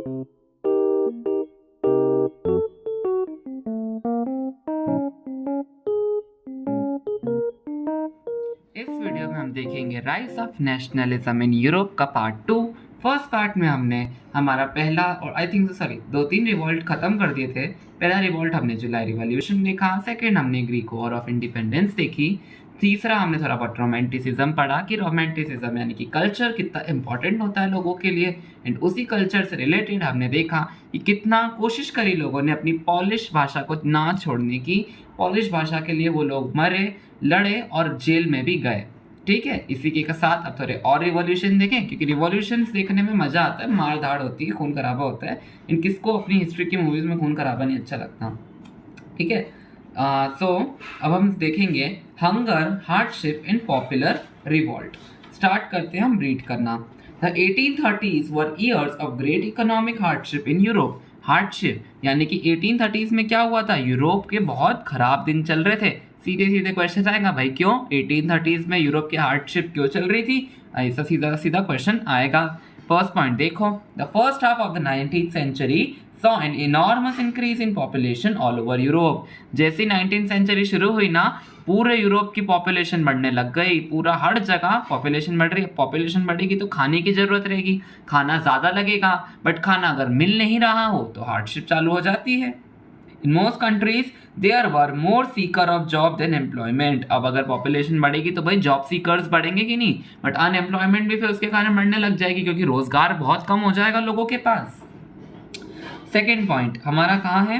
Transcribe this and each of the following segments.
इस वीडियो में हम देखेंगे rise of nationalism in Europe का पार्ट 2। फर्स्ट पार्ट में हमने हमारा पहला और आई थिंक दो तीन रिवॉल्ट खत्म कर दिए थे। पहला रिवॉल्ट हमने जुलाई रिवॉल्यूशन देखा, सेकंड हमने ग्रीक वॉर ऑफ इंडिपेंडेंस देखी, तीसरा हमने थोड़ा बहुत रोमांटिसिज्म पढ़ा कि रोमांटिसिज्म यानी कि कल्चर कितना इंपॉर्टेंट होता है लोगों के लिए, एंड उसी कल्चर से रिलेटेड हमने देखा कि कितना कोशिश करी लोगों ने अपनी पॉलिश भाषा को ना छोड़ने की। पॉलिश भाषा के लिए वो लोग मरे, लड़े और जेल में भी गए। ठीक है, इसी के साथ अब थोड़े और रिवॉल्यूशन देखें, क्योंकि रिवॉल्यूशन देखने में मजा आता है, मार धाड़ होती है, खून खराबा होता है। इन किसको अपनी हिस्ट्री की मूवीज में खून खराबा नहीं अच्छा लगता। ठीक है, सो अब हम देखेंगे हंगर, हार्डशिप इन पॉपुलर रिवॉल्ट। स्टार्ट करते हैं हम रीड करना। The 1830s were years of great economic hardship in Europe. Hardship यानी कि 1830s में क्या हुआ था, यूरोप के बहुत खराब दिन चल रहे थे। सीधे सीधे क्वेश्चन आएगा, भाई क्यों 1830s में यूरोप की हार्डशिप क्यों चल रही थी, ऐसा सीधा सीधा क्वेश्चन आएगा। फर्स्ट पॉइंट देखो, the first half of the 19th century saw an enormous increase in population all over Europe। जैसे 19th सेंचुरी शुरू हुई ना, पूरे यूरोप की पॉपुलेशन बढ़ने लग गई, पूरा हर जगह पॉपुलेशन बढ़ रही है। पॉपुलेशन बढ़ेगी तो खाने की जरूरत रहेगी, खाना ज़्यादा लगेगा, बट खाना अगर मिल नहीं रहा हो तो हार्डशिप चालू हो जाती है। In most countries there were more seeker of job than employment. अब अगर पॉपुलेशन बढ़ेगी तो भाई जॉब सीकर्स बढ़ेंगे कि नहीं, बट अनएम्प्लॉयमेंट भी फिर उसके कारण बढ़ने लग जाएगी, क्योंकि रोजगार बहुत कम हो जाएगा लोगों के पास। सेकेंड पॉइंट हमारा कहाँ है,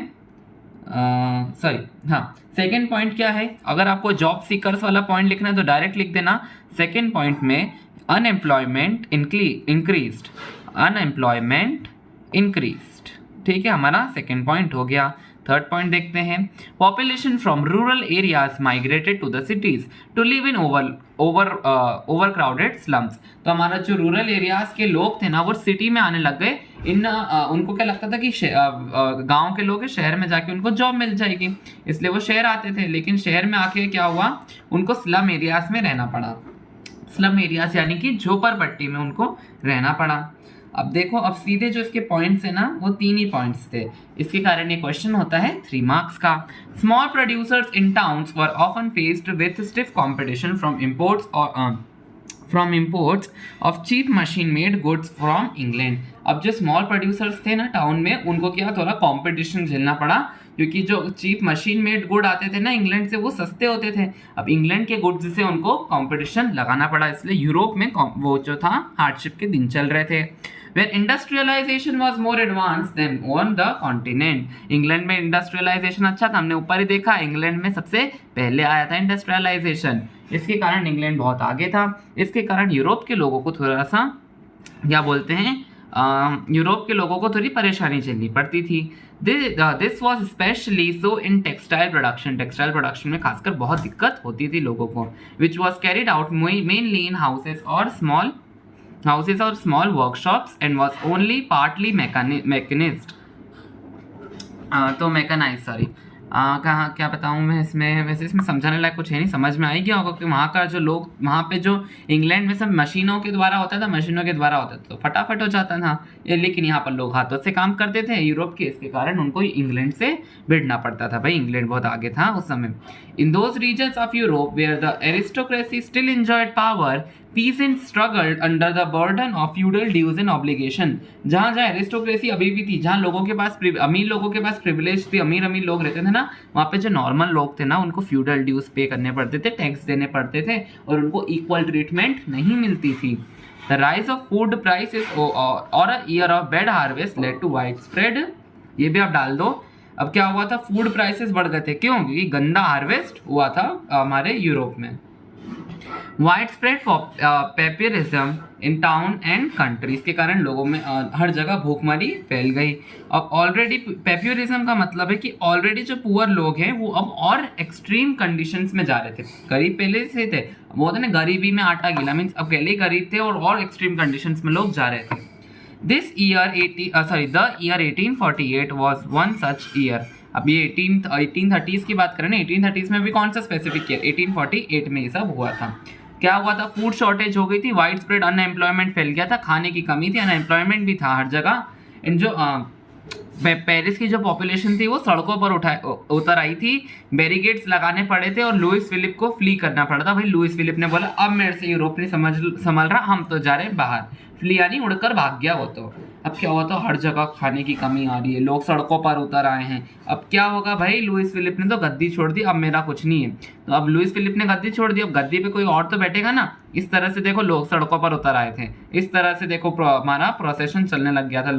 सेकेंड पॉइंट क्या है, अगर आपको जॉब सीकर्स वाला पॉइंट लिखना है तो डायरेक्ट लिख देना। सेकेंड पॉइंट में अनएम्प्लॉयमेंट इंक्रीज्ड, अनएम्प्लॉयमेंट इंक्रीज्ड। ठीक है, हमारा सेकेंड पॉइंट हो गया। थर्ड पॉइंट देखते हैं, population from rural areas migrated to the cities to live in overcrowded slums. तो हमारा जो रूरल एरियाज के लोग थे ना, वो सिटी में आने लग गए। उनको क्या लगता था कि गांव के लोग शहर में जाके उनको जॉब मिल जाएगी, इसलिए वो शहर आते थे। लेकिन शहर में आके क्या हुआ, उनको स्लम एरियाज में रहना पड़ा। स्लम एरियाज यानी कि झोपड़पट्टी में उनको रहना पड़ा। अब देखो, अब सीधे जो इसके पॉइंट्स है ना, वो तीन ही पॉइंट्स थे, इसके कारण ये क्वेश्चन होता है 3 मार्क्स का। Small producers in towns were often faced with stiff competition from imports of cheap machine made goods from England. अब जो स्मॉल प्रोड्यूसर्स थे ना टाउन में, उनको क्या थोड़ा कंपटीशन झेलना पड़ा, क्योंकि जो चीप मशीन मेड गुड आते थे ना इंग्लैंड से, वो सस्ते होते थे। अब इंग्लैंड के गुड्स से उनको कंपटीशन लगाना पड़ा, इसलिए यूरोप में वो जो था हार्डशिप के दिन चल रहे थे। Where industrialization was more advanced than on the continent। England में इंडस्ट्रियलाइजेशन अच्छा था, हमने ऊपर ही देखा, इंग्लैंड में सबसे पहले आया था इंडस्ट्रियलाइजेशन, इसके कारण इंग्लैंड बहुत आगे था। इसके कारण यूरोप के लोगों को थोड़ा सा क्या बोलते हैं, यूरोप के लोगों को थोड़ी परेशानी झेलनी पड़ती थी। This was specially so in textile production. Textile production में खासकर बहुत दिक्कत होती थी लोगों को, which was carried out mainly in houses और small workshops and was only partly mechanized। तो मैकेनाइज कहाँ क्या बताऊँ मैं इसमें, वैसे इसमें समझाने लायक कुछ है नहीं, समझ में आई क्या होगा कि वहाँ का जो लोग, वहाँ पे जो इंग्लैंड में सब मशीनों के द्वारा होता था, मशीनों के द्वारा होता था तो फटाफट हो जाता था ये, लेकिन यहाँ पर लोग हाथों से काम करते थे यूरोप के, इसके कारण उनको इंग्लैंड से भिड़ना पड़ता था। भाई इंग्लैंड बहुत आगे था उस समय। In those regions of Europe where the aristocracy still enjoyed power, peasants struggled under the burden of feudal dues and obligation। जहाँ जहाँ एरिस्टोक्रेसी अभी भी थी, जहाँ लोगों के पास अमीर लोगों के पास प्रिविलेज थी, अमीर लोग रहते थे ना, वहाँ पे जो नॉर्मल लोग थे ना, उनको फ्यूडल ड्यूज पे करने पड़ते थे, टैक्स देने पड़ते थे, और उनको इक्वल ट्रीटमेंट नहीं मिलती थी। The rise of food prices और a year of bad harvest led to widespread. ये भी आप डाल दो। अब क्या हुआ था, फूड प्राइसेस बढ़ गए थे, क्यों, क्योंकि गंदा हार्वेस्ट हुआ था हमारे यूरोप में। Widespread pauperism in town and countries के कारण लोगों में हर जगह भूखमरी फैल गई। अब ऑलरेडी पेपियरिज्म का मतलब है कि ऑलरेडी जो पुअर लोग हैं वो अब और एक्सट्रीम कंडीशंस में जा रहे थे। गरीब पहले से थे, वो होता ना गरीबी में आटा गीला, मीन्स अब पहले ही गरीब थे और एक्सट्रीम कंडीशंस में लोग जा रहे थे। The year 1848 was one such year. अब ये 1830s की बात करें ना, 1830s में भी कौन सा स्पेसिफिक ईयर, 1848 में ये सब हुआ था। क्या हुआ था, फूड शॉर्टेज हो गई थी, वाइड स्प्रेड अनएम्प्लॉयमेंट फैल गया था, खाने की कमी थी, अनएम्प्लॉयमेंट भी था हर जगह, इन जो पेरिस की जो पॉपुलेशन थी वो सड़कों पर उतर आई थी, बैरिकेड्स लगाने पड़े थे और लुइस फिलिप को फ्ली करना पड़ा था। भाई लुइस फिलिप ने बोला अब मेरे से यूरोप नहीं संभल रहा, हम तो जा रहे हैं बाहर। फ्ली यानी उड़कर भाग गया वो तो। अब क्या हुआ, तो हर जगह खाने की कमी आ रही है, लोग सड़कों पर उतर आए हैं। अब क्या होगा भाई, लुइस फिलिप ने तो गद्दी छोड़ दी, अब मेरा कुछ नहीं है। तो अब लुइस फिलिप ने गद्दी छोड़ दी, अब गद्दी पे कोई और तो बैठेगा ना। इस तरह से देखो लोग सड़कों पर उतर आए थे, इस तरह से देखो हमारा प्रोसेशन चलने लग गया था।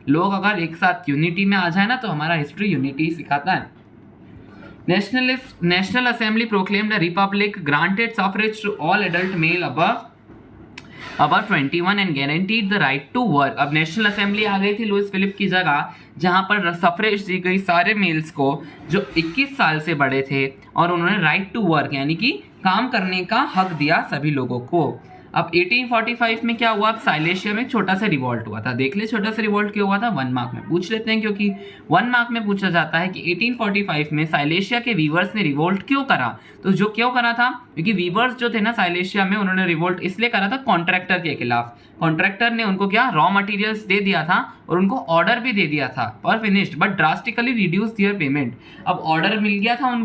लोग अगर एक साथ यूनिटी में आ जाए ना, तो हमारा हिस्ट्री यूनिटी सिखाता है। National assembly proclaimed a republic, granted suffrage to all adult male above 21 and guaranteed the right to work. अब नेशनल असेंबली आ गई थी लुइस फिलिप की जगह, जहां पर सफरेज दी गई सारे मेल्स को जो 21 साल से बड़े थे, और उन्होंने राइट टू वर्क यानी कि काम करने का हक दिया सभी लोगों को। अब 1845 में क्या हुआ, अब साइलेशिया में छोटा सा रिवॉल्ट हुआ था। देख ले छोटा सा रिवॉल्ट क्यों हुआ था, 1 मार्क में पूछ लेते हैं, क्योंकि 1 मार्क में पूछा जाता है कि 1845 में साइलेशिया के वीवर्स ने रिवोल्ट क्यों करा। तो जो क्यों करा था, क्योंकि वीवर्स जो थे ना साइलेशिया में, उन्होंने रिवोल्ट इसलिए करा था कॉन्ट्रैक्टर के खिलाफ। कॉन्ट्रैक्टर ने उनको क्या रॉ मटेरियल्स दे दिया था और उनको ऑर्डर भी दे दिया था पर finished but drastically reduce their payment. अब ऑर्डर मिल गया था उन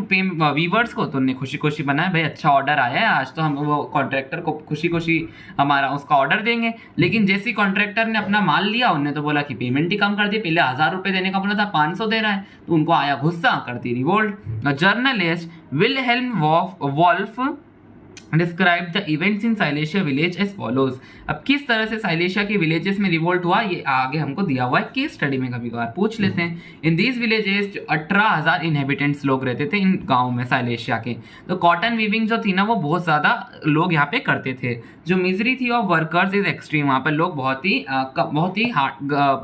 वीवर्स को, तो उन्हें खुशी खुशी बनाया, भाई अच्छा ऑर्डर आया है आज, तो हम वो कॉन्ट्रैक्टर को खुशी खुशी हमारा उसका ऑर्डर देंगे। लेकिन जैसे कॉन्ट्रैक्टर ने अपना माल लिया, उन्होंने तो बोला कि पेमेंट ही कम कर दी, पहले 1000 रुपए देने का बोला था 500 दे रहा है, तो उनको आया गुस्सा, करती revolt. Journalist Wilhelm Wolff describe the events in Silesia village as follows. अब किस तरह से साइलेशिया के विलेजेस में रिवोल्ट हुआ, ये आगे हमको दिया हुआ है केस स्टडी में, कभी कभार पूछ लेते हैं। इन दीज विलेजेस 18,000 इनहेबिटेंट्स लोग रहते थे इन गाँव में साइलेशिया के। तो कॉटन वीविंग जो थी ना, वो बहुत ज़्यादा लोग यहाँ पे करते थे। जो मिजरी थी ऑफ वर्कर्स इज एक्सट्रीम, वहाँ पर लोग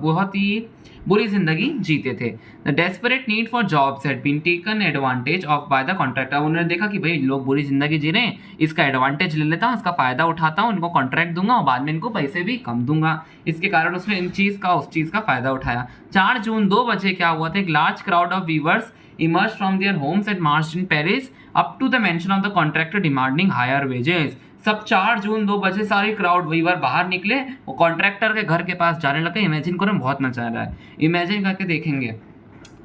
बहुत ही बुरी जिंदगी जीते थे। The desperate need for jobs had been taken advantage of by the contractor. उन्होंने देखा कि भाई लोग बुरी जिंदगी जी रहे हैं, इसका एडवांटेज ले लेता हूँ, इसका फायदा उठाता हूँ, इनको कॉन्ट्रैक्ट दूंगा और बाद में इनको पैसे भी कम दूंगा। इसके कारण उसने इन चीज का उस चीज का फायदा उठाया। 4 जून 2 बजे क्या हुआ था, एक large crowd of viewers emerged from their homes and marched in Paris up to the mansion of the contractor demanding higher wages। सब 4 जून 2 बजे सारी क्राउड वीवर बाहर निकले, वो कॉन्ट्रैक्टर के घर के पास जाने लगे। इमेजिन करो, बहुत मजा आ रहा है, इमेजिन करके देखेंगे।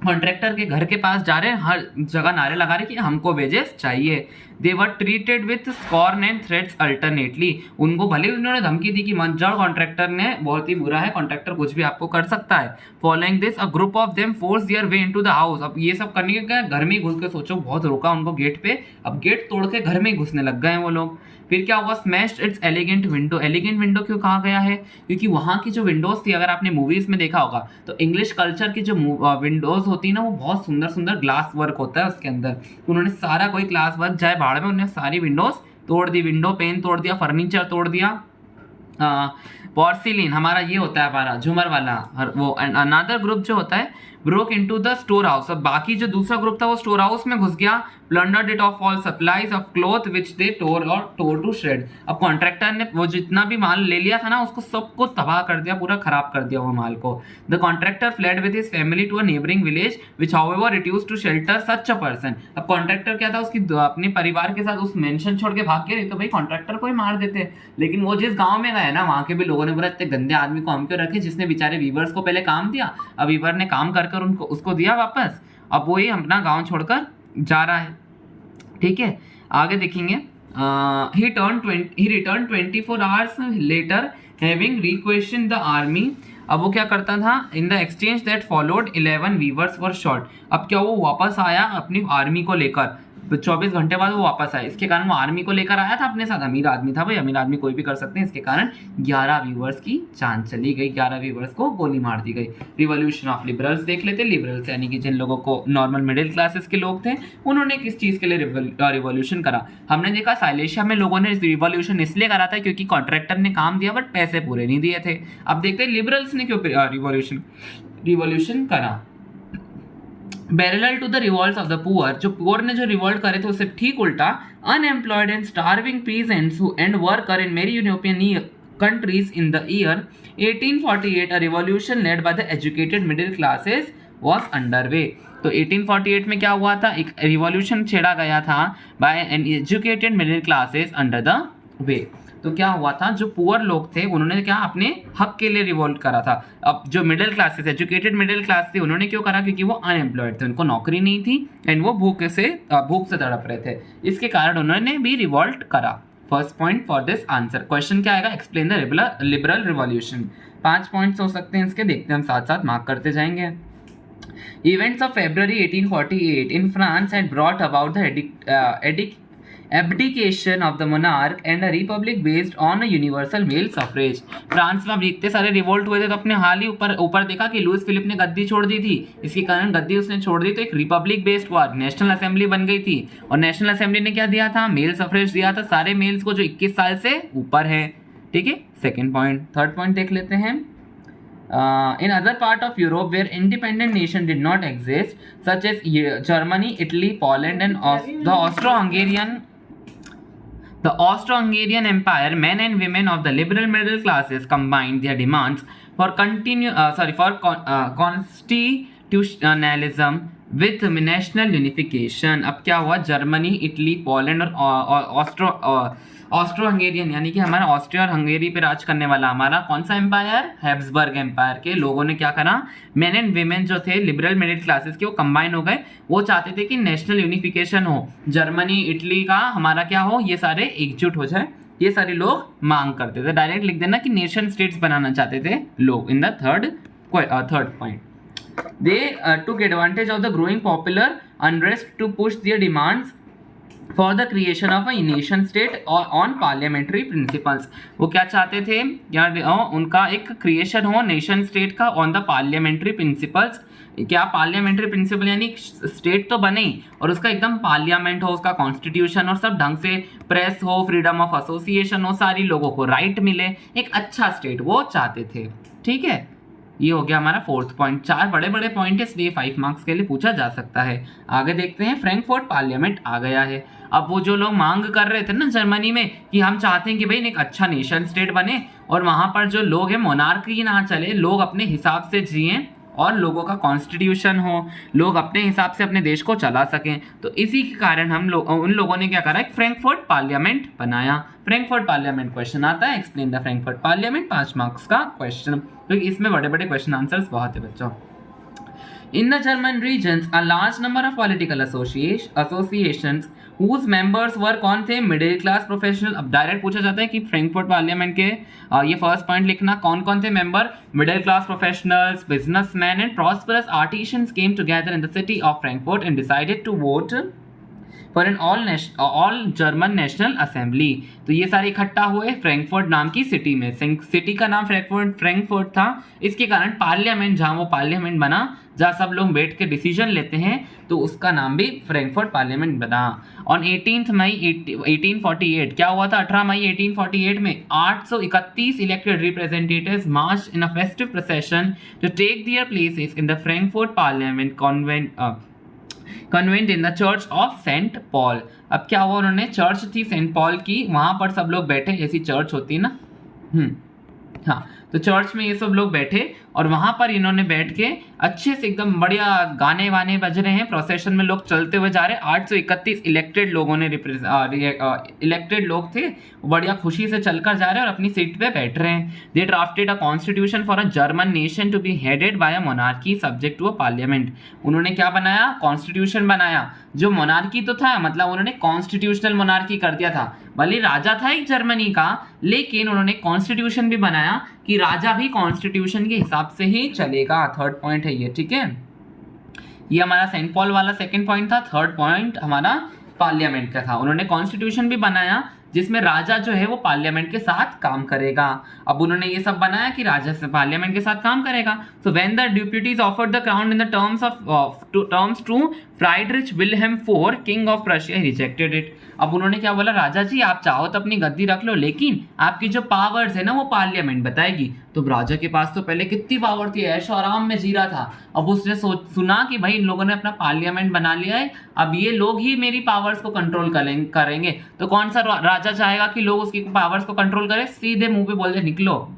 कॉन्ट्रैक्टर के घर के पास जा रहे हैं, हर जगह नारे लगा रहे कि हमको वेजेस चाहिए। They were treated with scorn and threats alternately. उनको भले उन्होंने धमकी दी कि मत जाओ, कॉन्ट्रैक्टर ने बहुत ही बुरा है, कॉन्ट्रैक्टर कुछ भी आपको कर सकता है। Following this a group of them force their way into the house. अब ये सब करने के क्या, घर में ही घुस के, सोचो बहुत रोका उनको गेट पे, अब गेट तोड़ के घर में ही घुसने लग गए हैं वो लोग। फिर क्या हुआ, smashed it's elegant window. Elegant window क्यों कहा गया है, क्योंकि वहाँ की जो विंडोज थी, अगर आपने मूवीज में देखा होगा, तो इंग्लिश कल्चर की जो विंडोज होती है ना, वो बहुत सुंदर सुंदर ग्लास वर्क होता है उसके अंदर। उन्होंने सारा कोई ग्लास वर्क जाए भाड़ में, उन्होंने सारी विंडोज तोड़ दी, विंडो पेन तोड़ दिया, फर्नीचर तोड़ दिया। पोर्सिलिन हमारा ये होता है हमारा झूमर वाला, वो अनदर ग्रुप जो होता है broke into the store house. अब बाकी जो दूसरा ग्रुप था वो स्टोर हाउस में घुस गया। Plundered it of all supplies of cloth which they tore to shred. अब कॉन्ट्रैक्टर ने वो जितना भी माल ले लिया था ना, उसको सबको तबाह कर दिया, पूरा खराब कर दिया वो माल को। The contractor fled with his family to a neighbouring village which however reduced to shelter such a person. अब कॉन्ट्रैक्टर क्या था, उसकी अपने परिवार के साथ उस मेंशन छोड़ के भाग के, नहीं तो भाई कॉन्ट्रैक्टर को ही मार देते। लेकिन वो जिस गाँव में गए ना, वहाँ के भी लोगों ने बोला इतने गंदे आदमी को हम क्यों रखे, जिसने बेचारे वीवर्स को पहले काम दिया, अब वीवर ने काम कर उनको उसको दिया वापस, अब वो ही अपना गांव छोड़कर जा रहा है। ठीक है, आगे देखेंगे। he returned 24 hours later having requestioned the army। अब वो क्या करता था, in the exchange that followed 11 weavers were shot. अब क्या वो वापस आया अपनी आर्मी को लेकर, 24 घंटे बाद वो वापस आया। इसके कारण वो आर्मी को लेकर आया था अपने साथ, अमीर आदमी था भाई, अमीर आदमी कोई भी कर सकते हैं। इसके कारण 11 व्यूवर्स की जान चली गई, 11 व्यूवर्स को गोली मार दी गई। रिवॉल्यूशन ऑफ लिबरल्स देख लेते। लिबरल्स यानी कि जिन लोगों को नॉर्मल मिडिल क्लासेस के लोग थे, उन्होंने किस चीज़ के लिए रिवॉल्यूशन करा। हमने देखा साइलेशिया में लोगों ने रिवॉल्यूशन इसलिए करा था क्योंकि कॉन्ट्रैक्टर ने काम दिया बट पैसे पूरे नहीं दिए थे। अब देखते हैं लिबरल्स ने क्यों रिवॉल्यूशन करा। Parallel to the revolts of the poor, जो पुअर ने जो रिवॉल्ट करे थे उससे ठीक उल्टा, unemployed and starving peasants and worker in many European countries in the year 1848 a revolution led by the educated middle classes was underway. तो 1848 में क्या हुआ था, एक रिवॉल्यूशन छेड़ा गया था by an educated middle classes under the way. तो क्या हुआ था, जो पुअर लोग थे उन्होंने क्या अपने हक के लिए रिवोल्ट करा था। अब जो middle classes, educated middle class थी, उन्होंने क्यों करा, क्योंकि वो अनएम्प्लॉयड थे, उनको नौकरी नहीं थी एंड वो भूख से तड़प रहे थे, इसके कारण उन्होंने भी रिवोल्ट करा। First point for this answer. Question क्या आएगा, explain the liberal revolution. 5 points हो सकते हैं इसके, देखते हैं हम साथ साथ मार्क करते जाएंगे। Events of February 1848 in France had brought about the abdication of the monarch and a republic based on a universal male suffrage। France में अब इतने सारे रिवोल्ट हुए थे तो अपने हाल ही ऊपर देखा कि लुइस फिलिप ने गद्दी छोड़ दी थी, इसके कारण गद्दी उसने छोड़ दी तो एक रिपब्लिक बेस्ड हुआ, नेशनल असेंबली बन गई थी। और नेशनल असेंबली ने क्या दिया था, मेल सफरेज दिया था सारे मेल्स को जो 21 साल से ऊपर है। ठीक है, सेकेंड पॉइंट। थर्ड पॉइंट देख लेते हैं। In other part of Europe where independent nation did not exist, such as Germany, Italy, Poland, and the Austro-Hungarian Empire, men and women of the liberal middle classes combined their demands for constitutionalism with national unification। अब क्या हुआ, Germany, Italy, Poland और Austro Hungarian यानी कि हमारा Austria और हंगेरी पे राज करने वाला हमारा कौन सा एम्पायर, हैब्सबर्ग एम्पायर के लोगों ने क्या करा, मेन एंड वीमेन जो थे लिबरल मिडिल क्लासेस के, वो कंबाइन हो गए। वो चाहते थे कि नेशनल यूनिफिकेशन हो, जर्मनी इटली का हमारा क्या हो, ये सारे एकजुट हो जाए, ये सारे लोग मांग करते थे। डायरेक्ट लिख देना कि नेशन स्टेट्स बनाना चाहते थे लोग। In the third point, they took advantage of the growing popular unrest to push their demands for the creation of a nation state on parliamentary principles। वो क्या चाहते थे, या उनका एक क्रिएशन हो नेशन स्टेट का ऑन द पार्लियामेंट्री प्रिंसिपल्स। क्या पार्लियामेंट्री प्रिंसिपल यानी स्टेट तो बने और उसका एकदम पार्लियामेंट हो, उसका कॉन्स्टिट्यूशन और सब ढंग से, प्रेस हो, फ्रीडम ऑफ एसोसिएशन हो, सारी लोगों को राइट मिले, एक अच्छा स्टेट वो चाहते थे। ठीक है, ये हो गया हमारा फोर्थ पॉइंट। 4 बड़े बड़े पॉइंट है, इसलिए 5 मार्क्स के लिए पूछा जा सकता है। आगे देखते हैं, फ्रैंकफर्ट पार्लियामेंट आ गया है। अब वो जो लोग मांग कर रहे थे ना जर्मनी में कि हम चाहते हैं कि भाई एक अच्छा नेशन स्टेट बने और वहां पर जो लोग हैं मोनार्की ना चले, लोग अपने हिसाब से जिए और लोगों का कॉन्स्टिट्यूशन हो, लोग अपने हिसाब से अपने देश को चला सकें, तो इसी के कारण उन लोगों ने क्या करा, एक फ्रैंकफर्ट पार्लियामेंट बनाया। फ्रैंकफर्ट पार्लियामेंट क्वेश्चन आता है, explain the Frankfurt parliament, 5 marks का क्वेश्चन, क्योंकि इसमें बड़े बड़े क्वेश्चन आंसर्स बहुत है बच्चों। In the German regions, a large number of political associations whose members were कौन थे, मिडिल क्लास प्रोफेशनल। अब डायरेक्ट पूछा जाता है कि फ्रैंकफर्ट पार्लियामेंट के ये फर्स्ट पॉइंट लिखना, कौन कौन थे member, middle class professionals, businessman and prosperous artisans came together in the city of Frankfurt and decided to vote for an all German national assembly. तो ये सारे इकट्ठा हुए फ्रैंकफर्ट नाम की सिटी में। सिटी का नाम फ्रैंकफर्ट था, इसके कारण पार्लियामेंट, जहाँ वो पार्लियामेंट बना, जहाँ सब लोग बैठ के डिसीजन लेते हैं, तो उसका नाम भी फ्रैंकफर्ट पार्लियामेंट बना। ऑन 18 मई 1848 क्या हुआ था, 18 मई 1848 में 831 elected representatives march in a festive procession to take their places in the Frankfurt parliament convened in the church of Saint Paul. अब क्या हुआ, उन्होंने चर्च थी सेंट पॉल की, वहां पर सब लोग बैठे, जैसी चर्च होती है ना, हाँ, तो चर्च में ये सब लोग बैठे और वहां पर इन्होंने बैठ के अच्छे से एकदम बढ़िया गाने वाने बज रहे हैं, प्रोसेशन में लोग चलते हुए जा रहे हैं। 831 इलेक्टेड लोगों ने इलेक्टेड लोग थे, बढ़िया खुशी से चलकर जा रहे हैं और अपनी सीट पे बैठ रहे हैं। They drafted a constitution for a German nation to be headed by a monarchy subject to a parliament. उन्होंने क्या बनाया, कॉन्स्टिट्यूशन बनाया। जो मोनार्की तो था, मतलब उन्होंने कॉन्स्टिट्यूशनल मोनार्की कर दिया था, भले राजा था एक जर्मनी का, लेकिन उन्होंने कॉन्स्टिट्यूशन भी बनाया कि राजा भी कॉन्स्टिट्यूशन के हिसाब से ही चलेगा। थर्ड पॉइंट है ये, ठीक है, ये हमारा सेंट पॉल वाला सेकंड पॉइंट था। थर्ड पॉइंट हमारा पार्लियामेंट का था, उन्होंने कॉन्स्टिट्यूशन भी बनाया जिसमें राजा जो है वो पार्लियामेंट के साथ काम करेगा। अब उन्होंने ये सब बनाया कि राजा से पार्लियामेंट के साथ काम करेगा। So when the deputies offered the crown in the terms to Friedrich Wilhelm IV king of Prussia, rejected it. अब उन्होंने क्या बोला, राजा जी आप चाहो तो अपनी गद्दी रख लो, लेकिन आपकी जो पावर्स है ना वो पार्लियामेंट बताएगी। तो राजा के पास तो पहले कितनी पावर थी, ऐशो आराम में जी रहा था। अब उसने सुना कि भाई इन लोगों ने अपना पार्लियामेंट बना लिया है, अब ये लोग ही मेरी पावर्स को कंट्रोल करेंगे। तो कौन सा राजा चाहेगा कि लोग उसकी पावर्स को कंट्रोल करें, सीधे मुंह पे बोल दे निकलो।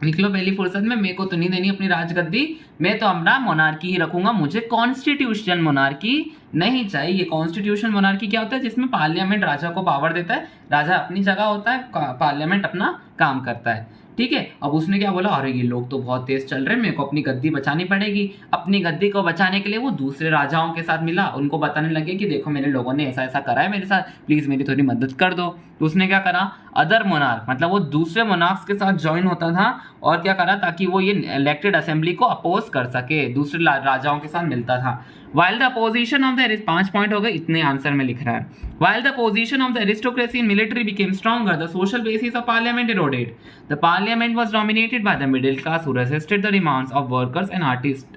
निकलो पहली फुर्सत में, मेरे को तो नहीं देनी अपनी राजगद्दी, मैं तो अपना मोनार्की ही रखूंगा, मुझे कॉन्स्टिट्यूशन मोनार्की नहीं चाहिए। कॉन्स्टिट्यूशन मोनार्की क्या होता है? जिसमें पार्लियामेंट राजा को पावर देता है, राजा अपनी जगह होता है, पार्लियामेंट अपना काम करता है, ठीक है। अब उसने क्या बोला, अरे ये लोग तो बहुत तेज चल रहे हैं, मेरे को अपनी गद्दी बचानी पड़ेगी। अपनी गद्दी को बचाने के लिए वो दूसरे राजाओं के साथ मिला, उनको बताने लगे कि देखो मेरे लोगों ने ऐसा ऐसा करा है मेरे साथ, प्लीज मेरी थोड़ी मदद कर दो। तो उसने क्या करा, अदर मोनार्क मतलब वो दूसरे मोनार्क्स के साथ ज्वाइन होता था और क्या करा, ताकि वो ये इलेक्टेड असेंबली को अपोज कर सके, दूसरे राजाओं के साथ मिलता था। While the position of the 5 point हो गए, इतने आंसर में लिख रहा है। While the position of the aristocracy and military became stronger, the social basis of parliament eroded. The parliament was dominated by the middle class who resisted the demands of workers and artisans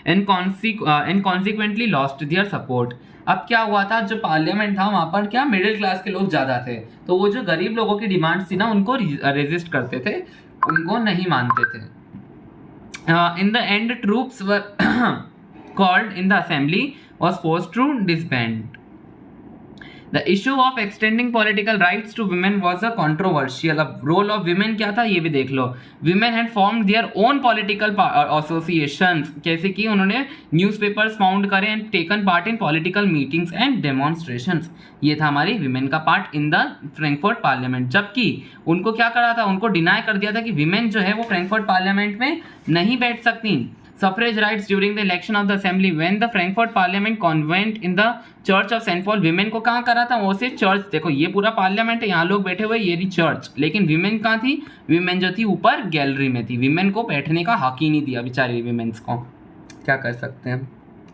and consequently lost their support. अब क्या हुआ था, जो parliament था वहां पर क्या middle class के लोग ज्यादा थे, तो वो जो गरीब लोगों की डिमांड्स थी ना उनको रेजिस्ट करते थे, उनको नहीं मानते थे। In the end, troops were called in the assembly was forced to disband. The issue of extending political rights to women was a controversial. अब role of women क्या था ये भी देख लो। Women had formed their own political associations, जैसे कि उन्होंने newspapers found करे and taken part in political meetings and demonstrations. ये था हमारी women का part in the Frankfurt parliament. जबकि उनको क्या करा था, उनको डिनाई कर दिया था कि women जो है वो फ्रैंकफर्ट पार्लियामेंट में नहीं बैठ सकती। Suffrage rights during the election of the assembly when the Frankfurt Parliament convened in the Church of St. Paul. Women को कहाँ करा था, वो से चर्च, देखो ये पूरा पार्लियामेंट है, यहाँ लोग बैठे हुए, ये रही चर्च, लेकिन विमेन कहाँ थी, विमेन जो थी ऊपर गैलरी में थी, विमेन को बैठने का हक ही नहीं दिया बेचारी विमेन्स को, क्या कर सकते हैं।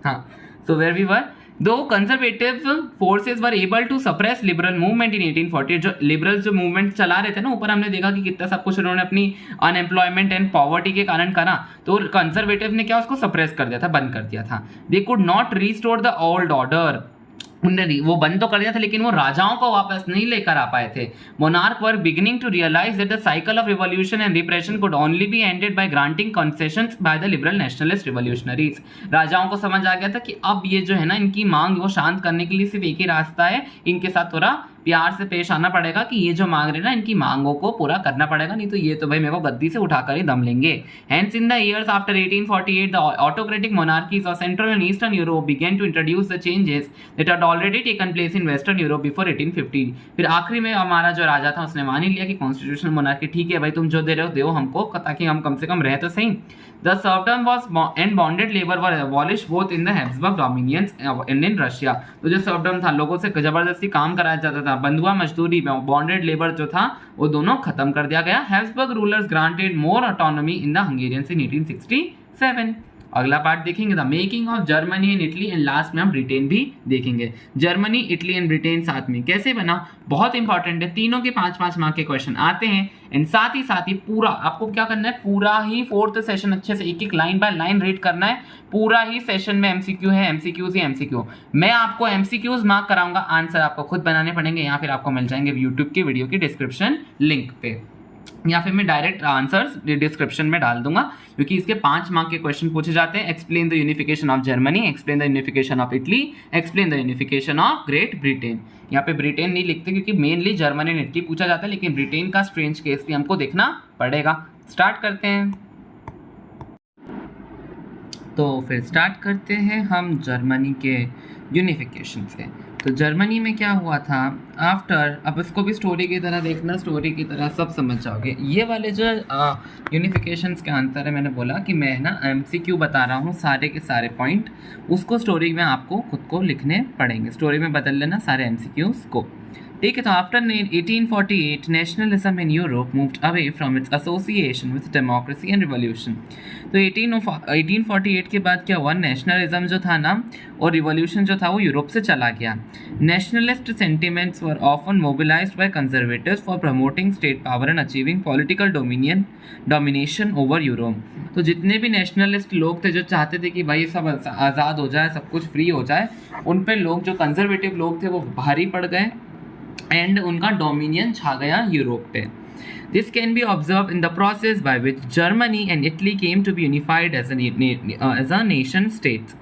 हाँ, so where we were, though conservative forces were able to suppress liberal movement in 1848। जो लिबरल जो मूवमेंट चला रहे थे ना, ऊपर हमने देखा कि कितना सब कुछ उन्होंने अपनी अनएम्प्लॉयमेंट एंड पॉवर्टी के कारण करा, तो कंजर्वेटिव ने क्या उसको सप्रेस कर दिया था, बंद कर दिया था। They could not restore the old order, उन्होंने वो बंद तो कर दिया था लेकिन वो राजाओं को वापस नहीं लेकर आ पाए थे। Monarch were beginning to realise that the cycle of revolution and repression could only be ended by granting concessions by the liberal nationalist revolutionaries. राजाओं को समझ आ गया था कि अब ये जो है ना, इनकी मांग वो शांत करने के लिए सिर्फ एक ही रास्ता है, इनके साथ थोड़ा प्यार से पेश आना पड़ेगा कि ये जो मांग रहे ना, इनकी मांगों को पूरा करना पड़ेगा, नहीं तो ये तो भाई मेरे को गद्दी से उठाकर ही दम लेंगे। Hence in the years after 1848 the autocratic monarchies of Central and Eastern Europe began to introduce the changes that had already taken place in Western Europe before 1850। फिर आखिरी में हमारा जो राजा था उसने मान ही लिया कि कॉन्स्टिट्यूशनल मोनार्की ठीक है भाई, तुम जो दे रहे हो दो हमको, ताकि हम कम से कम रहे तो सही। The serfdom was and bonded labor were abolished both in the Habsburg dominions and in Russia। तो जो serfdom था, लोगों से जबरदस्ती काम कराया जाता था, बंधुआ मजदूरी, बॉन्डेड लेबर जो था वो दोनों खत्म कर दिया गया। Habsburg rulers granted more autonomy in the Hungarians in 1867। अगला पार्ट देखेंगे the making of Germany and Italy, and last में हम ब्रिटेन भी देखेंगे। जर्मनी, इटली एंड ब्रिटेन साथ में कैसे बना, बहुत इंपॉर्टेंट है, तीनों के 5-5 मार्क के क्वेश्चन आते हैं। एंड साथ ही पूरा आपको क्या करना है, पूरा ही फोर्थ सेशन अच्छे से एक एक लाइन बाय लाइन रीड करना है। पूरा ही सेशन में एमसीक्यू है, एमसीक्यूज ही एमसीक्यू। मैं आपको एमसीक्यूज मार्क कराऊंगा, आंसर आपको खुद बनाने पड़ेंगे, या फिर आपको मिल जाएंगे यूट्यूब की वीडियो की डिस्क्रिप्शन लिंक पे, या फिर मैं डायरेक्ट आंसर्स डिस्क्रिप्शन में डाल दूंगा, क्योंकि इसके 5 मार्क के क्वेश्चन पूछे जाते हैं। Explain the unification of Germany, explain the unification of Italy, explain the unification of Great Britain. यहाँ पे ब्रिटेन नहीं लिखते क्योंकि मेनली जर्मनी एंड इटली पूछा जाता है, लेकिन ब्रिटेन का स्ट्रेंज केस भी हमको देखना पड़ेगा। स्टार्ट करते हैं, तो फिर स्टार्ट करते हैं हम जर्मनी के यूनिफिकेशन से। तो जर्मनी में क्या हुआ था आफ्टर, अब इसको भी स्टोरी की तरह देखना, स्टोरी की तरह सब समझ जाओगे। ये वाले जो यूनिफिकेशंस के आंसर है, मैंने बोला कि मैं ना एमसीक्यू बता रहा हूँ, सारे के सारे पॉइंट उसको स्टोरी में आपको खुद को लिखने पड़ेंगे, स्टोरी में बदल लेना सारे एमसीक्यूज को, ठीक है। तो after 1848 nationalism in Europe moved away from its association with democracy and revolution. तो 1848 के बाद क्या हुआ, नेशनलिज्म जो था ना और रिवॉल्यूशन जो था वो यूरोप से चला गया। Nationalist sentiments were often mobilised by conservatives for promoting state power and achieving political domination over Europe. तो जितने भी नेशनलिस्ट लोग थे जो चाहते थे कि भाई सब आज़ाद हो जाए, सब कुछ फ्री हो जाए, उन पे लोग जो कंजर्वेटिव लोग थे वो भारी पड़ गए एंड उनका डोमिनियन छा गया यूरोप पे। This can be observed in the process by which Germany and Italy came to be unified as a nation states.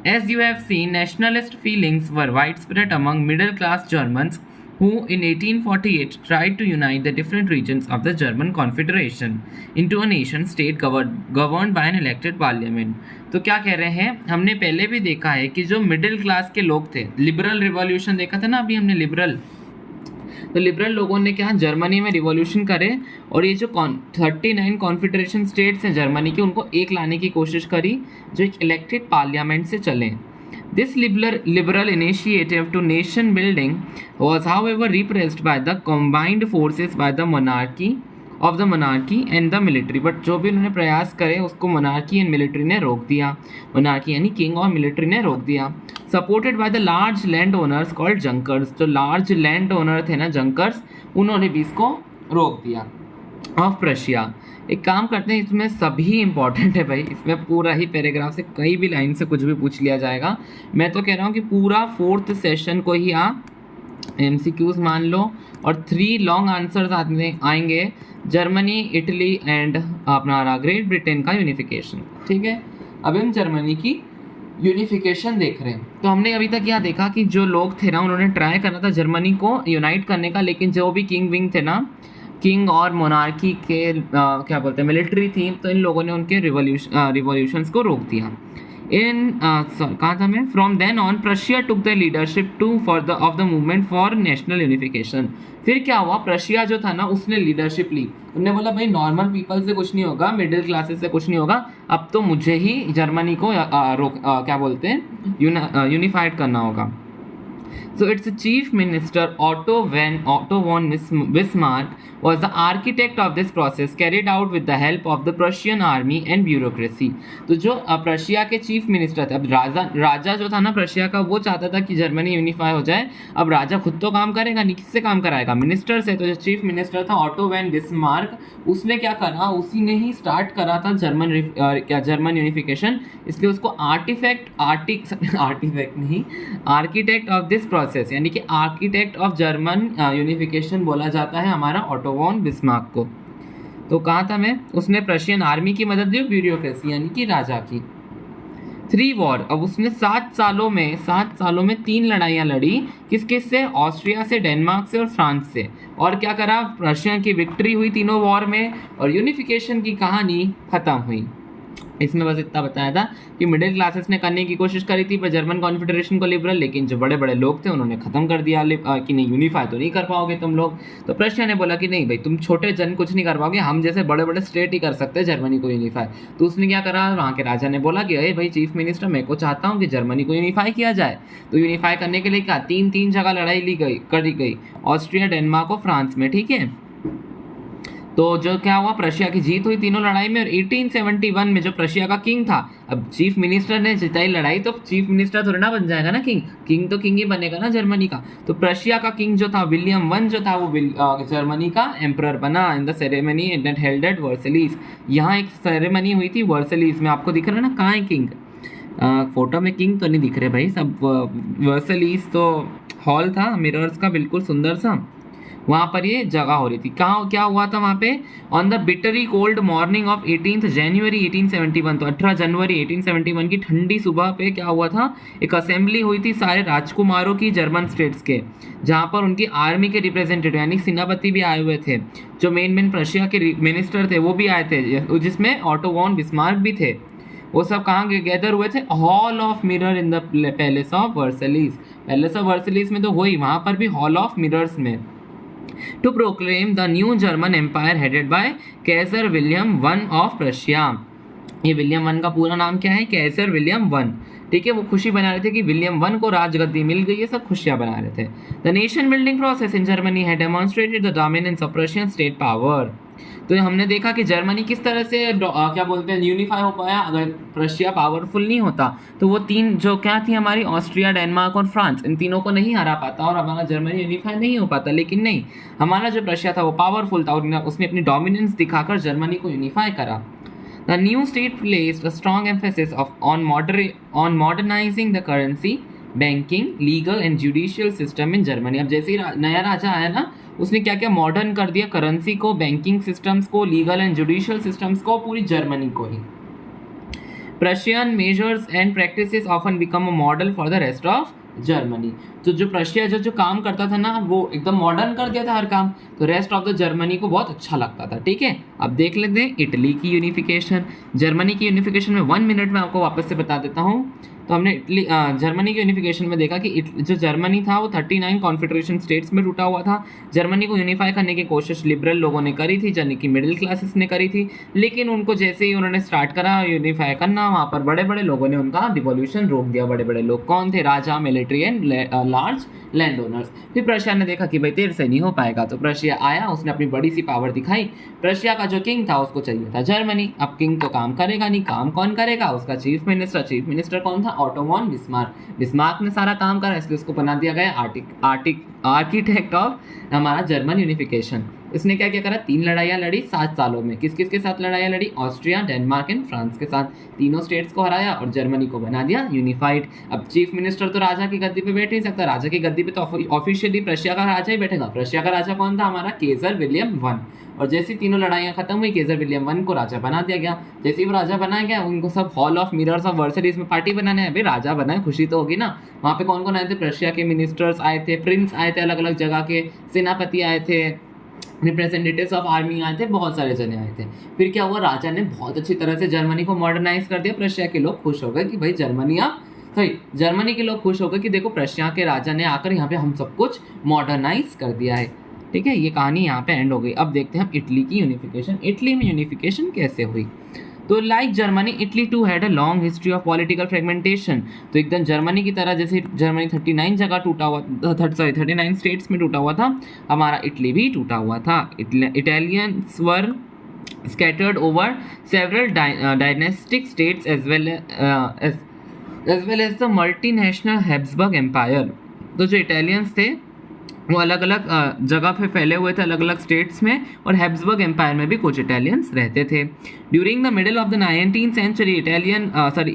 As you have seen, nationalist feelings were widespread among middle-class Germans who in 1848 tried to unite the different regions of the German Confederation into a nation state governed by an elected parliament. तो क्या कह रहे हैं, हमने पहले भी देखा है कि जो मिडिल क्लास के लोग थे, लिबरल रिवॉल्यूशन देखा था ना अभी हमने लिबरल, तो लिबरल लोगों ने क्या जर्मनी में रिवॉल्यूशन करे और ये जो 39 कॉन्फेडरेशन स्टेट्स हैं जर्मनी के, उनको एक लाने की कोशिश करी जो एक इलेक्टेड पार्लियामेंट से चलें. This liberal initiative to nation building was however repressed by the combined forces by the monarchy and the military. But जो भी उन्होंने प्रयास करे उसको monarchy and military ने रोक दिया. monarchy यानी king और military ने रोक दिया. Supported by the large landowners called Junkers. जो large landowner थे ना Junkers, उन्होंने भी इसको रोक दिया. ऑफ प्रशिया. एक काम करते हैं, इसमें सभी इंपॉर्टेंट है भाई, इसमें पूरा ही पैराग्राफ से कई भी लाइन से कुछ भी पूछ लिया जाएगा. मैं तो कह रहा हूँ कि पूरा 4th सेशन को ही आप MCQs मान लो और 3 लॉन्ग आंसर्स आएंगे. जर्मनी, इटली एंड अपना ग्रेट ब्रिटेन का यूनिफिकेशन. ठीक है, अभी हम जर्मनी की यूनिफिकेशन देख रहे हैं. तो हमने अभी तक क्या देखा कि जो लोग थे ना उन्होंने ट्राई करना था जर्मनी को यूनाइट करने का, लेकिन जो भी किंग विंग थे ना, किंग और मोनार्की के क्या बोलते हैं मिलिट्री थी, तो इन लोगों ने उनके रिवॉल्यूशंस को रोक दिया. कहाँ था मैं, from then on Prussia took the leadership of the movement for national unification. फिर क्या हुआ, प्रशिया जो था ना उसने लीडरशिप ली. उन्होंने बोला भाई नॉर्मल पीपल से कुछ नहीं होगा, मिडिल क्लासेस से कुछ नहीं होगा, अब तो मुझे ही जर्मनी को क्या बोलते हैं यूनिफाइड करना होगा. So its chief minister Otto von Bismarck was the architect of this process carried out with the help of the Prussian army and bureaucracy. तो जो प्रशिया के चीफ मिनिस्टर थे, अब राजा जो था ना प्रशिया का, वो चाहता था कि जर्मनी यूनिफाई हो जाए. अब राजा खुद तो काम करेगा नहीं, किससे काम कराएगा, मिनिस्टर से. तो जो चीफ मिनिस्टर था ऑटो वैन बिस्मार्क, उसने क्या करा, उसी ने ही स्टार्ट करा था जर्मन यूनिफिकेशन. इसलिए उसको आर्किटेक्ट ऑफ दिस प्रोसेस यानी कि आर्किटेक्ट ऑफ जर्मन यूनिफिकेशन बोला जाता है हमारा ऑटो वॉन बिस्मार्क को. तो कहा था मैं, उसने प्रशियन आर्मी की मदद दी, ब्यूरोक्रेसी यानी कि राजा की. 3 वॉर, अब उसने 7 सालों में 3 लड़ाइयाँ लड़ी. किससे, ऑस्ट्रिया से, डेनमार्क से और फ्रांस से. और क्या करा, रशिया की विक्ट्री हुई तीनों वॉर में और यूनिफिकेशन की कहानी खत्म हुई. इसमें बस इतना बताया था कि मिडिल क्लासेस ने करने की कोशिश करी थी पर जर्मन कॉन्फेडरेशन को लिबरल, लेकिन जो बड़े बड़े लोग थे उन्होंने ख़त्म कर दिया कि नहीं यूनिफाई तो नहीं कर पाओगे तुम लोग. तो प्रशिया ने बोला कि नहीं भाई तुम छोटे जन कुछ नहीं कर पाओगे, हम जैसे बड़े बड़े स्टेट ही कर सकते हैं जर्मनी को यूनिफाई. तो उसने क्या करा, वहाँ के राजा ने बोला कि अरे भाई चीफ मिनिस्टर मैं को चाहता हूँ कि जर्मनी को यूनिफाई किया जाए. तो यूनिफाई करने के लिए क्या 3 जगह लड़ाई करी गई, ऑस्ट्रिया, डेनमार्क और फ्रांस में. ठीक है, तो जो क्या हुआ, प्रशिया की जीत हुई तीनों लड़ाई में. और 1871 में जो प्रशिया का किंग था, अब चीफ मिनिस्टर ने जिताई लड़ाई तो चीफ मिनिस्टर थोड़ा ना बन जाएगा ना किंग तो किंग ही बनेगा ना जर्मनी का. तो प्रशिया का किंग जो था विलियम वन जो था वो जर्मनी का एम्परर बना in the ceremony that held at Versailles. यहाँ एक सेरेमनी हुई थी वर्सेलिस में, आपको दिख रहा है ना कहाँ है किंग, फोटो में किंग तो नहीं दिख रहे भाई सब. वर्सेलिस तो हॉल था मिरर्स का बिल्कुल सुंदर सा, वहाँ पर ये जगह हो रही थी. कहाँ क्या हुआ था वहाँ पे, on the बिटरी cold morning of 18 जनवरी 1871. तो 18 जनवरी 1871 की ठंडी सुबह पे क्या हुआ था, एक असेंबली हुई थी सारे राजकुमारों की जर्मन स्टेट्स के, जहाँ पर उनकी आर्मी के रिप्रेजेंटेटिव यानी सेनापति भी आए हुए थे. जो मेन प्रशिया के मिनिस्टर थे वो भी आए थे, जिसमें ऑटो वॉन बिस्मार्क भी थे. वो सब कहाँ गैदर हुए थे, hall of mirror in the palace of Versailles. Palace of Versailles में तो वही, वहाँ पर भी हॉल ऑफ मिरर्स में, to proclaim the new German Empire headed by Kaiser William I of Prussia. ये विलियम वन का पूरा नाम क्या है, कैसर विलियम वन. ठीक है, वो खुशी बना रहे थे कि विलियम वन को राजगद्दी मिल गई है, सब खुशियां बना रहे थे. The nation building process in Germany had demonstrated the dominance of Prussian state power. तो हमने देखा कि जर्मनी किस तरह से क्या बोलते हैं यूनिफाई हो पाया. अगर प्रशिया पावरफुल नहीं होता तो वो 3 जो क्या थी हमारी, ऑस्ट्रिया, डेनमार्क और फ्रांस, इन तीनों को नहीं हरा पाता और हमारा जर्मनी यूनिफाई नहीं हो पाता. लेकिन नहीं, हमारा जो प्रशिया था वो पावरफुल था और उसने अपनी डोमिनेंस दिखाकर जर्मनी को यूनिफाई करा. The new state placed a strong emphasis on modernizing the currency, banking, legal and judicial system in Germany. अब जैसे ही नया राजा आया ना, उसने क्या क्या मॉडर्न कर दिया, करेंसी को, बैंकिंग सिस्टम्स को, लीगल एंड जुडिशियल सिस्टम्स को, पूरी जर्मनी को ही. Prussian measures and practices often become a model for the rest of Germany. तो जो प्रशिया जो काम करता था ना वो एकदम मॉडर्न कर दिया था हर काम, तो रेस्ट ऑफ द जर्मनी को बहुत अच्छा लगता था। ठीक है, अब देख लेते हैं इटली की यूनिफिकेशन। जर्मनी की यूनिफिकेशन में 1 मिनट में आपको वापस से बता देता हूँ। तो हमने जर्मनी की यूनिफिकेशन में देखा कि जो जर्मनी था वो 39 कॉन्फेडरेशन स्टेट्स में टूटा हुआ था। जर्मनी को यूनिफाई करने की कोशिश लिबरल लोगों ने करी थी, यानी कि मिडिल क्लासेस ने करी थी, लेकिन उनको जैसे ही उन्होंने स्टार्ट करा यूनिफाई करना, वहाँ पर बड़े बड़े लोगों ने उनका रिवॉल्यूशन रोक दिया। बड़े बड़े लोग कौन थे? राजा, military and large land owners. फिर प्रशिया ने देखा कि भाई तेरे से नहीं हो पाएगा, तो प्रशिया आया, उसने अपनी बड़ी सी पावर दिखाई। प्रशिया का जो किंग था उसको चाहिए था जर्मनी। अब किंग तो काम करेगा नहीं, काम कौन करेगा? उसका चीफ मिनिस्टर। चीफ मिनिस्टर कौन था? Otto von Bismarck. बिस्मार्क ने सारा काम करा, इसलिए उसको बना दिया गया आर्किटेक्ट ऑफ हमारा जर्मन यूनिफिकेशन। इसने क्या क्या करा? 3 लड़ाइयाँ लड़ी 7 सालों में। किस किस के साथ लड़ाइयाँ लड़ी? ऑस्ट्रिया, डेनमार्क एंड फ्रांस के साथ। तीनों स्टेट्स को हराया और जर्मनी को बना दिया यूनिफाइड। अब चीफ मिनिस्टर तो राजा की गद्दी पे बैठ नहीं सकता, राजा की गद्दी पे तो ऑफिशियली प्रशिया का राजा ही बैठेगा। प्रशिया का राजा कौन था? हमारा केजर विलियम वन। और जैसी तीनों लड़ाइयाँ खत्म हुई, केजर विलियम वन को राजा बना दिया गया। जैसे ही वो राजा बनाया गया, उनको सब हॉल ऑफ मिरर्स ऑफ वर्सरीज में पार्टी बनाने हैं। भाई राजा बनाए, खुशी तो होगी ना। वहाँ पे कौन कौन आए थे? प्रशिया के मिनिस्टर्स आए थे, प्रिंस आए थे अलग अलग जगह के, सेनापति आए थे, रिप्रेजेंटेटिव्स ऑफ आर्मी आए थे, बहुत सारे जने आए थे। फिर क्या हुआ? राजा ने बहुत अच्छी तरह से जर्मनी को मॉडर्नाइज कर दिया। प्रशिया के लोग खुश हो गए कि भाई जर्मनी के लोग खुश हो गए कि देखो प्रशिया के राजा ने आकर यहाँ पे हम सब कुछ मॉडर्नाइज कर दिया है। ठीक है, ये कहानी यहाँ पे एंड हो गई। अब देखते हैं हम इटली की यूनिफिकेशन। इटली में यूनिफिकेशन कैसे हुई? तो like Germany, Italy too had a long history of political fragmentation. तो एकदम जर्मनी की तरह जैसे जर्मनी 39 जगह टूटा हुआ, 39 स्टेट्स में टूटा हुआ था, हमारा इटली भी टूटा हुआ था। Italians were scattered over several dynastic states as well as the multinational Habsburg Empire। तो जो इटालियंस थे वो अलग अलग जगह पे फैले हुए थे, अलग अलग स्टेट्स में, और हैब्सबर्ग एम्पायर में भी कुछ इटालियंस रहते थे। During the middle of the 19th century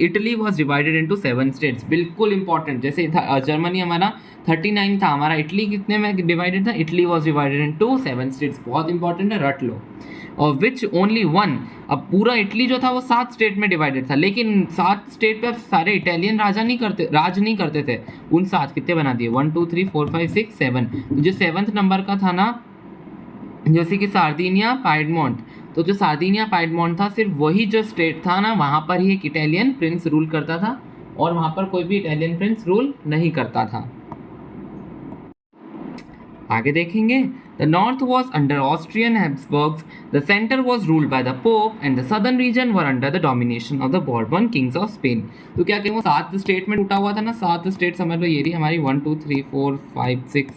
Italy was divided into 7 states. बिल्कुल इंपॉर्टेंट, जैसे जर्मनी हमारा 39 था, हमारा इटली कितने में डिवाइडेड था? Italy was divided into 7 states. बहुत इंपॉर्टेंट है, रट लो। और विच ओनली वन, अब पूरा इटली जो था वो 7 स्टेट में डिवाइडेड था, लेकिन 7 स्टेट पे सारे इटालियन राज नहीं करते थे। उन 7 कितने बना दिए? 1 2 3 4 5 6 7। जो 7th नंबर का था ना, जैसे कि सार्दिनिया पाइडमोंट, तो जो सार्दिनिया पाइडमोंट था, सिर्फ वही जो स्टेट था ना, वहाँ पर ही एक इटालियन प्रिंस रूल करता था, और वहाँ पर कोई भी इटालियन प्रिंस रूल नहीं करता था। आगे देखेंगे। The north was under Austrian Habsburgs, the center was ruled by the Pope, and the southern region were under the domination of the Bourbon kings of Spain। तो क्या कहें, वो 7 स्टेट में टूटा हुआ था ना, 7 स्टेट समझ लो, ये रही हमारी 1 2 3 4 5 6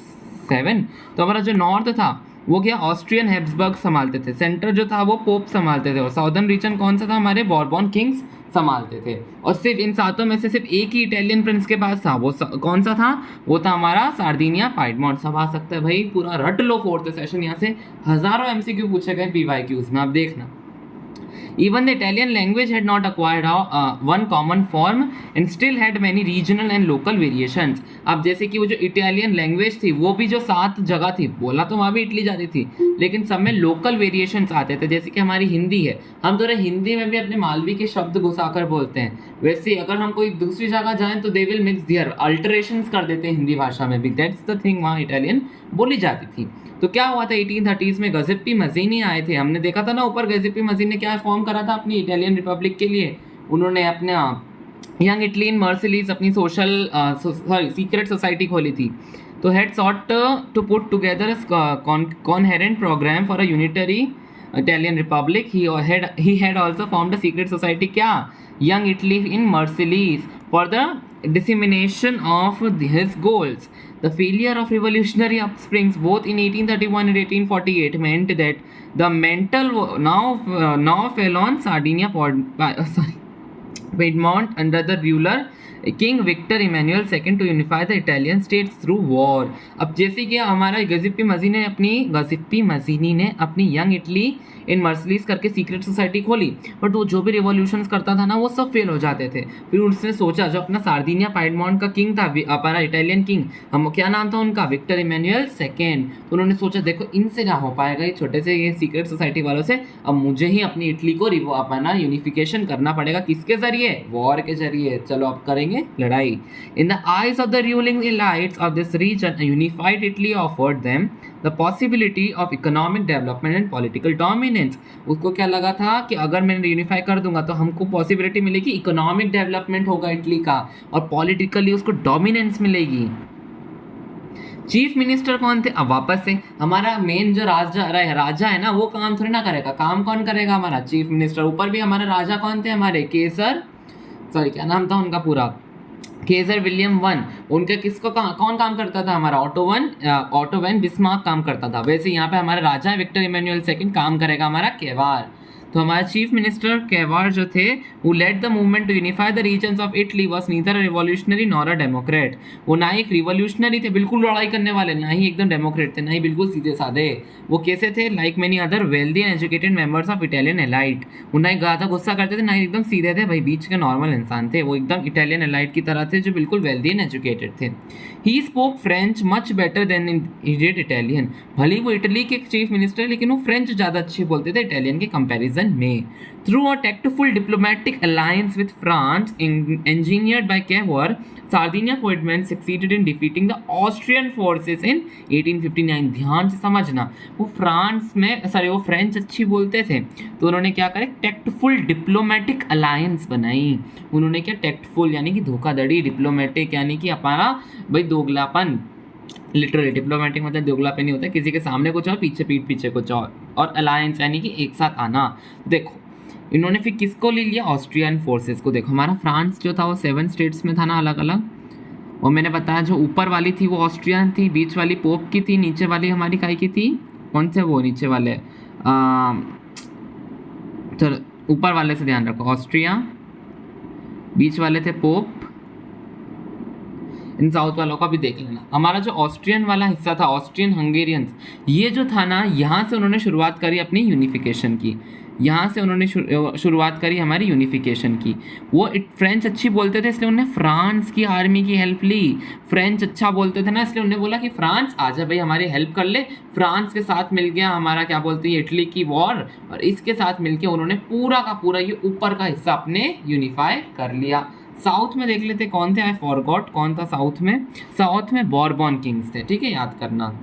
7। तो हमारा जो नॉर्थ था वो क्या ऑस्ट्रियन हैब्सबर्ग संभालते थे, सेंटर जो था वो पोप संभालते थे, और साउदर्न रीजन कौन सा था? हमारे बॉर्बन किंग्स संभालते थे। और सिर्फ इन 7 में से सिर्फ एक ही इटालियन प्रिंस के पास था, वो कौन सा था? वो था हमारा सार्दिनिया पाइडमोंट। सब आ सकता है भाई, पूरा रट लो 4th सेशन। यहाँ से हजारों MCQ पूछे गए PYQs में, आप देखना। Even the Italian language had not acquired one common form and still had many regional and local variations। अब जैसे कि वो जो इटालियन लैंग्वेज थी वो भी जो 7 जगह थी, बोला तो वहाँ भी इटली जाती थी, लेकिन सब में लोकल वेरिएशंस आते थे। जैसे कि हमारी हिंदी है, हम तो हिंदी में भी अपने मालवी के शब्द घुसाकर बोलते हैं, वैसे अगर हम कोई दूसरी जगह जाएं तो they will mix there, alterations कर देते हैं हिंदी भाषा में भी। दैट्स द थिंग, वहाँ इटालियन बोली जाती थी। तो क्या हुआ था 1830s में गजिप्पी मजीनी आए थे। हमने देखा था ना ऊपर, गजिप्पी मजीनी ने क्या फॉर्म करा था अपनी इटालियन रिपब्लिक के लिए? उन्होंने अपने यंग इटली इन मर्सिलीज अपनी सीक्रेट सोसाइटी खोली थी। तो had sought to put together coherent program for a unitary Italian republic. He had also formed a secret society, क्या? Young Italy in Marseilles, for the dissemination of his goals। The failure of revolutionary upsprings both in 1831 and 1848 meant that the mantle now fell on Sardinia Piedmont under the ruler king Victor Emmanuel second to unify the Italian states through war. अब जैसे कि हमारा गजिप्पी मजीनी ने अपनी young Italy in मर्सिलीज करके secret society खोली, but वो जो भी रिवॉल्यूशन करता था ना वो सब फेल हो जाते थे। फिर उसने सोचा, जो अपना सार्दिनिया पाइडमोंट का किंग था, अपना इटालियन किंग, हम क्या नाम था उनका? Victor Emmanuel second. तो उन्होंने सोचा देखो इनसे ना हो पाएगा, ये छोटे से ये सीक्रेट सोसाइटी वालों से, अब मुझे ही अपनी इटली को अपना यूनिफिकेशन करना पड़ेगा। किसके जरिए? जरिए, वॉर के जरिए। चलो अब करेंगे लड़ाई। In the eyes of the ruling elites of this region unified Italy offered them the possibility of economic development and political dominance. उसको क्या लगा था कि अगर मैं यूनिफाई कर दूंगा तो हमको पॉसिबिलिटी मिलेगी, इकोनॉमिक डेवलपमेंट होगा इटली का और पॉलिटिकली उसको डोमिनेंस मिलेगी। चीफ मिनिस्टर कौन थे? अब वापस से हमारा मेन जो राजा है ना, वो काम थोड़ी ना करेगा। काम कौन करेगा? हमारा चीफ मिनिस्टर। ऊपर भी हमारे राजा कौन थे? हमारे क्या नाम था उनका पूरा? केसर विलियम वन। उनके किसको कौन काम करता था? हमारा ऑटो वैन बिस्मार्क काम करता था। वैसे यहाँ पे हमारे राजा विक्टर इमैनुअल सेकंड काम करेगा हमारा केवार। तो हमारा चीफ मिनिस्टर केवार जो थे, वो led the movement to unify the regions of Italy, was neither a revolutionary nor a democrat. वो ना एक रिवॉल्यूशनरी थे, बिल्कुल लड़ाई करने वाले, ना ही एकदम डेमोक्रेट थे, ना ही बिल्कुल सीधे साधे। वो कैसे थे? Like many other wealthy and educated members of Italian elite. वो ना ही ज़्यादा गुस्सा करते थे, ना ही एकदम सीधे थे, भाई बीच के नॉर्मल इंसान थे। वो एकदम इटालियन एलाइट की तरह थे, जो बिल्कुल वेल्दी एंड एजुकेटेड थे। He spoke French much better than he did Italian. भले वो इटली के चीफ मिनिस्टर, लेकिन वो फ्रेंच ज़्यादा अच्छे बोलते थे इटालियन के कंपैरिजन में। Through a tactful diplomatic alliance with France, engineered by Cavour, Sardinia-Coedmen succeeded in defeating the Austrian forces in 1859। ध्यान से समझना, वो वो फ्रेंच अच्छी बोलते थे, तो उन्होंने क्या करे? टैक्टफुल डिप्लोमेटिक अलायंस बनाई। उन्होंने क्या? टैक्टफुल यानी कि धोखाधड़ी, डिप्लोमेटिक यानी कि हमारा भाई दोगलापन। लिटरली डिप्लोमेटिक मतलब दोगलापन नहीं होता, किसी के सामने कुछ और पीछे पीठ पीछे कुछ और अलायंस यानी कि एक साथ आना। देखो इन्होंने फिर किसको ले लिया? ऑस्ट्रियन फोर्सेस को। देखो हमारा फ्रांस जो था वो 7 स्टेट्स में था ना, अलग अलग। और मैंने बताया जो ऊपर वाली थी वो ऑस्ट्रियन थी, बीच वाली पोप की थी, नीचे वाली हमारी काई की थी? कौन से? वो नीचे वाले, चलो ऊपर वाले से ध्यान रखो, ऑस्ट्रिया, बीच वाले थे पोप। इन साउथ वालों का भी देख लेना। हमारा जो ऑस्ट्रियन वाला हिस्सा था, ऑस्ट्रियन हंगेरियंस, ये जो था ना, यहाँ से उन्होंने शुरुआत करी अपनी यूनिफिकेशन की। यहाँ से उन्होंने शुरुआत करी हमारी यूनिफिकेशन की। वो फ्रेंच अच्छी बोलते थे, इसलिए उन्होंने फ्रांस की आर्मी की हेल्प ली। फ्रेंच अच्छा बोलते थे ना, इसलिए उन्होंने बोला कि फ्रांस आजा भाई हमारी हेल्प कर ले। फ्रांस के साथ मिल गया हमारा क्या बोलते हैं इटली की वॉर, और इसके साथ मिलके उन्होंने पूरा का पूरा ये ऊपर का हिस्सा अपने यूनिफाई कर लिया। साउथ में देख लेते कौन थे? आई फॉरगॉट कौन था साउथ में। साउथ में बॉर्बन किंग्स थे, ठीक है, याद करना।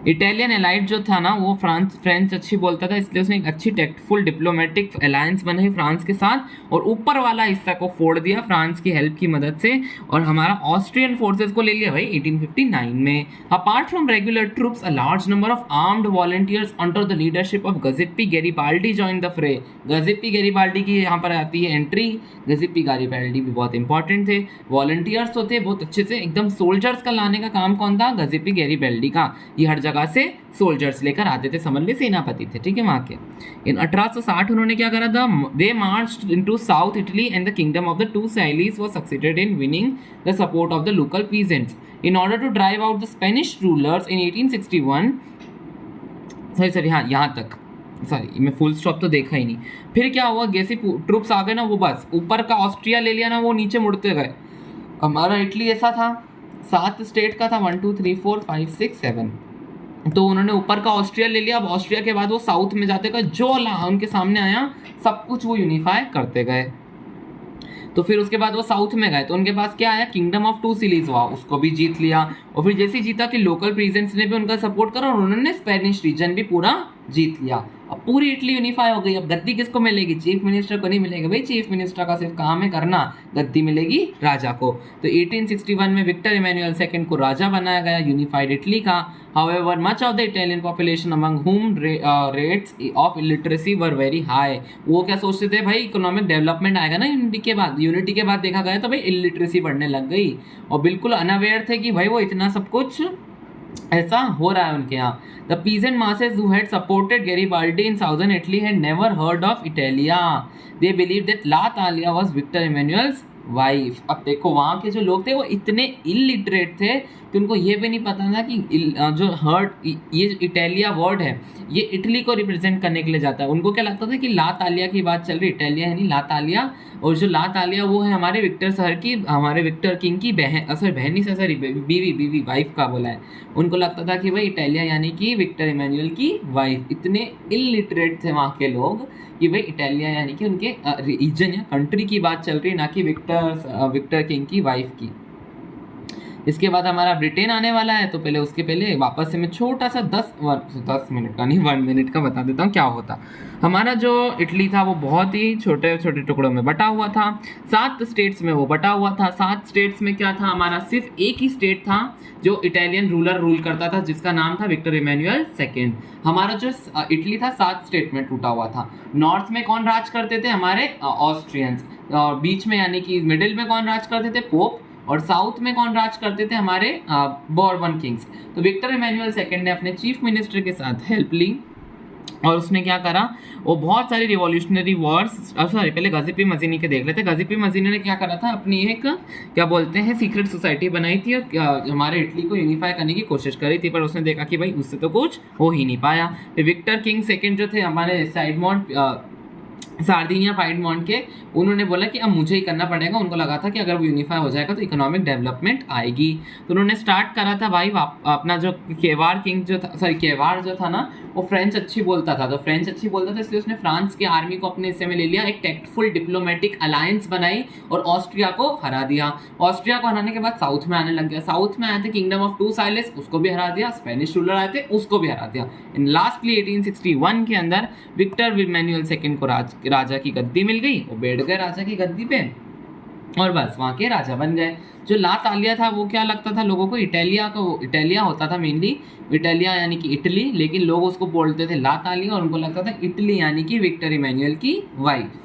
इटालियन एलाइट जो था ना, वो फ्रेंच अच्छी बोलता था, इसलिए उसने एक अच्छी टैक्टफुल डिप्लोमेटिक अलायंस बनाई फ्रांस के साथ, और ऊपर वाला हिस्सा को फोड़ दिया फ्रांस की हेल्प की मदद से, और हमारा ऑस्ट्रियन फोर्सेस को ले लिया भाई 1859 में। Apart from regular troops, a large number of armed volunteers under the leadership of Giuseppe Garibaldi join the fray. Giuseppe Garibaldi की यहाँ पर आती है एंट्री। गजिप्पी गैरिबाल्डी भी बहुत इंपॉर्टेंट थे, वॉलंटियर्स तो थे बहुत अच्छे से एकदम। सोल्जर्स का लाने का काम कौन था? गजिप्पी गैरिबाल्डी का। ये हर जगह से सोल्जर्स लेकर आते थे, समझ ले सेनापति थे, ठीक है वहां के। इन 1860 उन्होंने क्या करा था? They marched into south Italy and the kingdom of the two Sicilies was succeeded in winning the support of the local peasants in order to drive out the Spanish rulers in 1861। Sorry हाँ, यहाँ तक, sorry मैं full stop तो देखा ही नहीं। फिर क्या हुआ? जैसे ट्रूप्स आ गए ना, वो बस ऊपर का ऑस्ट्रिया ले लिया ना, वो नीचे मुड़ते गए। हमारा इटली ऐसा था, 7 स्टेट का था, 1 2 3 4 5 6 7, तो उन्होंने ऊपर का ऑस्ट्रिया ले लिया। अब ऑस्ट्रिया के बाद वो साउथ में जाते गए, जो उनके सामने आया सब कुछ वो यूनिफाई करते गए। तो फिर उसके बाद वो साउथ में गए, तो उनके पास क्या आया? किंगडम ऑफ टू सिटीज हुआ, उसको भी जीत लिया। और फिर जैसे ही जीता कि लोकल प्रेजेंट्स ने भी उनका सपोर्ट करा, और उन्होंने स्पेनिश रीजन भी पूरा जीत लिया। अब पूरी इटली यूनिफाई हो गई। अब गद्दी किसको मिलेगी? चीफ मिनिस्टर को नहीं मिलेगी भाई, चीफ मिनिस्टर का सिर्फ काम है करना, गद्दी मिलेगी राजा को। तो 1861 में विक्टर इमैनुअल सेकंड को राजा बनाया गया यूनिफाइड इटली का। However, much of the Italian population among whom rates of illiteracy were very high। वो क्या सोचते थे भाई, इकोनॉमिक डेवलपमेंट आएगा ना यूनिटी के बाद देखा गया तो भाई इलिटरेसी बढ़ने लग गई, और बिल्कुल अनअवेयर थे कि भाई वो इतना सब कुछ ऐसा हो रहा है उनके यहाँ। The peasant masses who had supported Garibaldi in southern Italy had never heard of Italia. They believe that la Talia was Victor Emmanuel's wife. अब देखो वहाँ के जो लोग थे वो इतने इलिटरेट थे कि उनको ये भी नहीं पता था कि जो हर्ट ये इटालिया वर्ड है ये इटली को रिप्रेजेंट करने के लिए जाता है। उनको क्या लगता था कि ला तालिया की बात चल रही, इटालिया है नहीं ला तालिया, और जो ला तालिया वो है हमारे विक्टर सर की, हमारे विक्टर किंग की बहन, सॉरी बहन नहीं सॉरी बीवी वाइफ का बोला है। उनको लगता था कि भाई इटालिया यानी कि विक्टर इमैनुअल की वाइफ। इतने इलिटरेट थे वहाँ के लोग कि भाई इटालिया यानी कि उनके रीजन या कंट्री की बात चल रही है, ना कि विक्टर किंग की वाइफ की। इसके बाद हमारा ब्रिटेन आने वाला है, तो पहले उसके पहले वापस से मैं छोटा सा 10 मिनट का नहीं 1 मिनट का बता देता हूँ क्या होता। हमारा जो इटली था वो बहुत ही छोटे छोटे टुकड़ों में बटा हुआ था, 7 स्टेट्स में वो बटा हुआ था। 7 स्टेट्स में क्या था, हमारा सिर्फ एक ही स्टेट था जो इटालियन रूलर रूल करता था, जिसका नाम था विक्टर इमैनुअल सेकेंड। हमारा जो इटली था 7 स्टेट में टूटा हुआ था। नॉर्थ में कौन राज करते थे, हमारे ऑस्ट्रियंस, और बीच में यानी कि मिडिल में कौन राज करते थे, पोप, और साउथ में कौन राज करते थे, हमारे बॉर्बन किंग्स। तो विक्टर इमैनुअल सेकंड ने अपने चीफ मिनिस्टर के साथ हेल्प ली और उसने क्या करा, वो बहुत सारी रिवॉल्यूशनरी वॉर्स, सॉरी पहले गाजीपी मजीनी के देख लेते। गाजीपी मजीनी ने क्या करा था, अपनी एक क्या बोलते हैं सीक्रेट सोसाइटी बनाई थी और हमारे इटली को यूनिफाई करने की कोशिश करी थी, पर उसने देखा कि भाई उससे तो कुछ हो ही नहीं पाया। फिर विक्टर किंग सेकेंड जो थे हमारे सार्दिनिया पाइडमोंट के, उन्होंने बोला कि अब मुझे ही करना पड़ेगा। उनको लगा था कि अगर वो यूनिफाई हो जाएगा तो इकोनॉमिक डेवलपमेंट आएगी, तो उन्होंने स्टार्ट करा था भाई अपना जो केवार किंग जो था, सॉरी केवार जो था ना, वो फ्रेंच अच्छी बोलता था, तो फ्रेंच अच्छी बोलता था इसलिए उसने फ्रांस की आर्मी को अपने हिस्से में ले लिया, एक टैक्टफुल डिप्लोमेटिक अलायंस बनाई और ऑस्ट्रिया को हरा दिया। ऑस्ट्रिया को हराने के बाद साउथ में आने लग गया। साउथ में आए थे किंगडम ऑफ टू साइलेस, उसको भी हरा दिया। स्पेनिश रूलर आए थे, उसको भी हरा दिया। इन लास्टली 1861 के अंदर विक्टर इमैनुअल सेकेंड को राजा की गद्दी मिल गई, वो बैठ गए राजा की गद्दी पे और बस वहाँ के राजा बन गए। जो ला तालिया था वो क्या लगता था लोगों को, इटालिया होता था मेनली, इटालिया यानी कि इटली, लेकिन लोग उसको बोलते थे ला तालिया और उनको लगता था इटली यानी कि विक्टर इमैनुअल की वाइफ।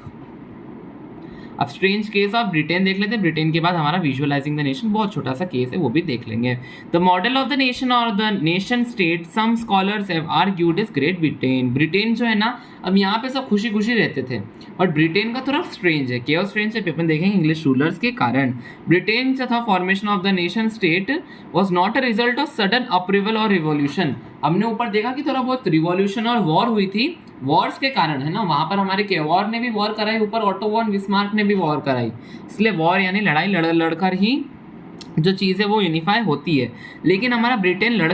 अब स्ट्रेंज केस ऑफ ब्रिटेन देख लेते हैं। ब्रिटेन के बाद हमारा विजुअलाइजिंग द नेशन, बहुत छोटा सा केस है वो भी देख लेंगे। The model of the nation और the nation state some scholars have argued is Great Britain. Britain जो है ना, अब यहाँ पे सब खुशी खुशी रहते थे और ब्रिटेन का थोड़ा स्ट्रेंज है, केओ स्ट्रेंज है, पेपर देखेंगे इंग्लिश रूलर्स के कारण। ब्रिटेन जो था formation of the nation state was not a result of sudden upheaval और रिवॉल्यूशन। हमने ऊपर देखा कि थोड़ा बहुत रिवॉल्यूशन और वॉर हुई थी, वॉर्स के कारण है ना, वहाँ पर हमारे केवॉर ने भी वॉर कराई, ऊपर ऑटो वॉन बिस्मार्क ने भी वॉर कराई, इसलिए वॉर यानी लड़ाई लड़कर ही जो चीज़ है वो यूनिफाई होती है। लेकिन हमारा ब्रिटेन लड़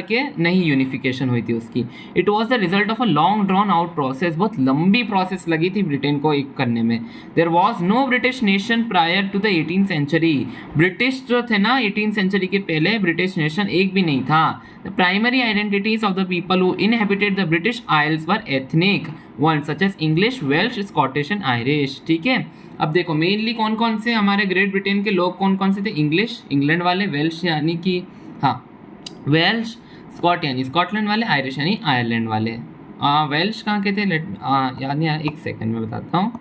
के नहीं यूनिफिकेशन हुई थी उसकी। It was the result of a long drawn out process, बहुत लंबी प्रोसेस लगी थी ब्रिटेन को एक करने में। There was no British nation prior to the 18th century. British जो थे ना 18th सेंचुरी के पहले ब्रिटिश नेशन एक भी नहीं था। The primary identities of the people who inhabited the British isles were ethnic ones such as English, Welsh, Scottish and Irish. ठीक है, अब देखो मेनली कौन कौन से हमारे ग्रेट ब्रिटेन के लोग कौन कौन से थे, इंग्लिश इंग्लैंड वाले, वेल्श यानी कि हाँ वेल्श, स्कॉट यानी स्कॉटलैंड वाले, आयरिश यानी आयरलैंड वाले। वेल्श कहाँ के थे, याद नहीं आ रहा, एक सेकंड में बताता हूँ।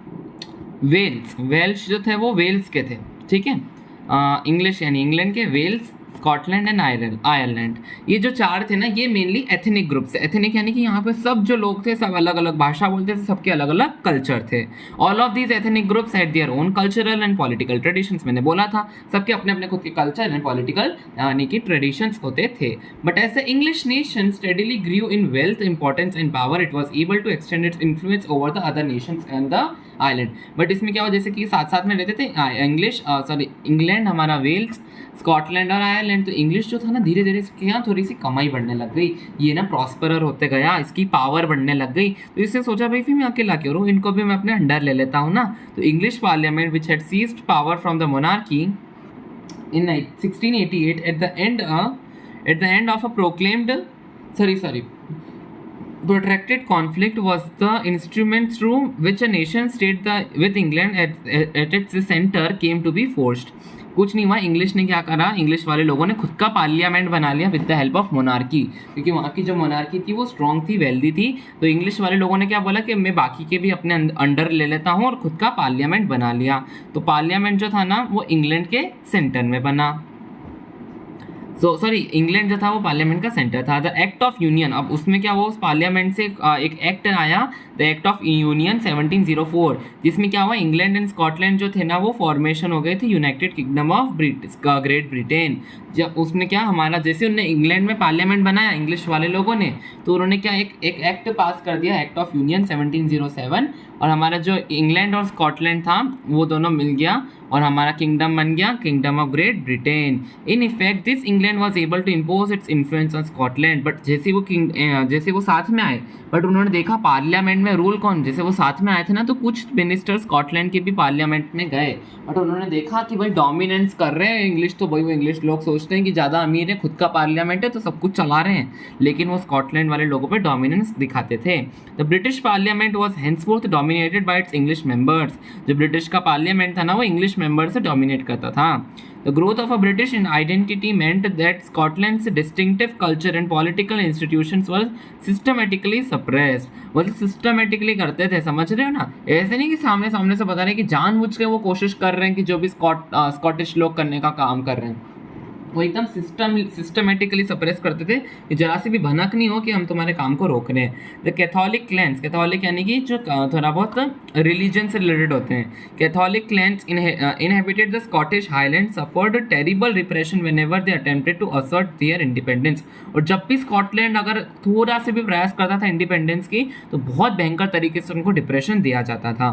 वेल्श जो थे वो वेल्स के थे, ठीक है। इंग्लिश यानी इंग्लैंड के, वेल्स, स्कॉटलैंड एंड आयरलैंड, ये जो चार थे ना ये मेनली एथनिक ग्रुप से। एथनिक यानी कि यहाँ पे सब जो लोग थे सब अलग अलग भाषा बोलते थे, सबके अलग अलग कल्चर थे। All of these ethnic groups had their own cultural and political traditions. मैंने बोला था सबके अपने अपने खुद के कल्चर एंड पॉलिटिकल यानी कि ट्रेडिशंस होते थे। But as the English nation steadily grew in wealth, importance and power, it was able to extend its influence over the other nations and the island. But इसमें क्या हुआ, जैसे कि साथ साथ में रहते थे इंग्लैंड, हमारा वेल्स, स्कॉटलैंड और आयरलैंड, तो इंग्लिश जो था ना धीरे धीरे इसके यहाँ थोड़ी सी कमाई बढ़ने लग गई, ये ना प्रॉस्परर होते गया, इसकी पावर बढ़ने लग गई। तो इससे सोचा भाई फिर मैं अकेला क्यों रहूँ, इनको भी मैं अपने अंडर ले लेता हूँ ना। तो English parliament which had seized power from the monarchy in 1688 at the end of a protracted conflict was the instrument through which a nation state with England at its center came to be forged। कुछ नहीं हुआ, English ने क्या करा, English वाले लोगों ने खुद का पार्लियामेंट बना लिया with the help of monarchy, क्योंकि वहाँ की जो मोनार्की थी वो स्ट्रॉन्ग थी, वेल्दी थी। तो इंग्लिश वाले लोगों ने क्या बोला कि मैं बाकी के भी अपने अंडर ले लेता हूँ और खुद का पार्लियामेंट बना लिया। तो पार्लियामेंट जो था ना वो इंग्लैंड के सेंटर में बना। सॉरी, इंग्लैंड जो था वो पार्लियामेंट का सेंटर था। द एक्ट ऑफ यूनियन, अब उसमें क्या हुआ, उस पार्लियामेंट से एक एक्ट आया, द एक्ट ऑफ यूनियन 1704, जिसमें क्या हुआ, इंग्लैंड एंड स्कॉटलैंड जो थे ना वो फॉर्मेशन हो गए थे United kingdom of Great Britain. जब उसमें क्या हमारा, जैसे उन्होंने इंग्लैंड में पार्लियामेंट बनाया इंग्लिश वाले लोगों ने, तो उन्होंने क्या एक एक्ट पास कर दिया, एक्ट ऑफ यूनियन 1707, और हमारा जो इंग्लैंड और स्कॉटलैंड था वो दोनों मिल गया और हमारा किंगडम बन गया kingdom of Great Britain. In effect this England was able to impose its influence on Scotland, but जैसे वो साथ में आए, बट उन्होंने देखा पार्लियामेंट में रूल कौन, जैसे वो साथ में आए थे ना, तो कुछ मिनिस्टर स्कॉटलैंड के भी पार्लियामेंट में गए, बट उन्होंने देखा कि भाई डोमिनेंस कर रहे हैं इंग्लिश, तो भाई वो इंग्लिश लोग सोचते हैं कि ज़्यादा अमीर है, खुद का पार्लियामेंट है तो सब कुछ चला रहे हैं, लेकिन वो स्कॉटलैंड वाले लोगों पर डोमिनेंस दिखाते थे। The British parliament was henceforth dominated by its English members, जो ब्रिटिश का पार्लियामेंट था ना वो इंग्लिश मेंबर से डोमिनेट करता था। The growth of a British identity meant that Scotland's distinctive culture and political institutions were systematically suppressed। मतलब systematically करते थे, समझ रहे हो ना, ऐसे नहीं कि सामने सामने से बता रहे हैं कि जानबूझ के वो कोशिश कर रहे हैं कि जो भी स्कॉटिश लोग करने का काम कर रहे हैं, वो एकदम सिस्टमेटिकली सप्रेस करते थे कि जरा सी भी भनक नहीं हो कि हम तुम्हारे काम को रोक रहे हैं। द कैथोलिक क्लैंस, कैथोलिक यानी कि जो थोड़ा बहुत रिलीजन से रिलेटेड होते हैं, Catholic clans inhabited the Scottish highland suffered terrible repression whenever they attempted to assert their independence. और जब भी स्कॉटलैंड अगर थोड़ा से भी प्रयास करता था इंडिपेंडेंस की, तो बहुत भयंकर तरीके से उनको डिप्रेशन दिया जाता था,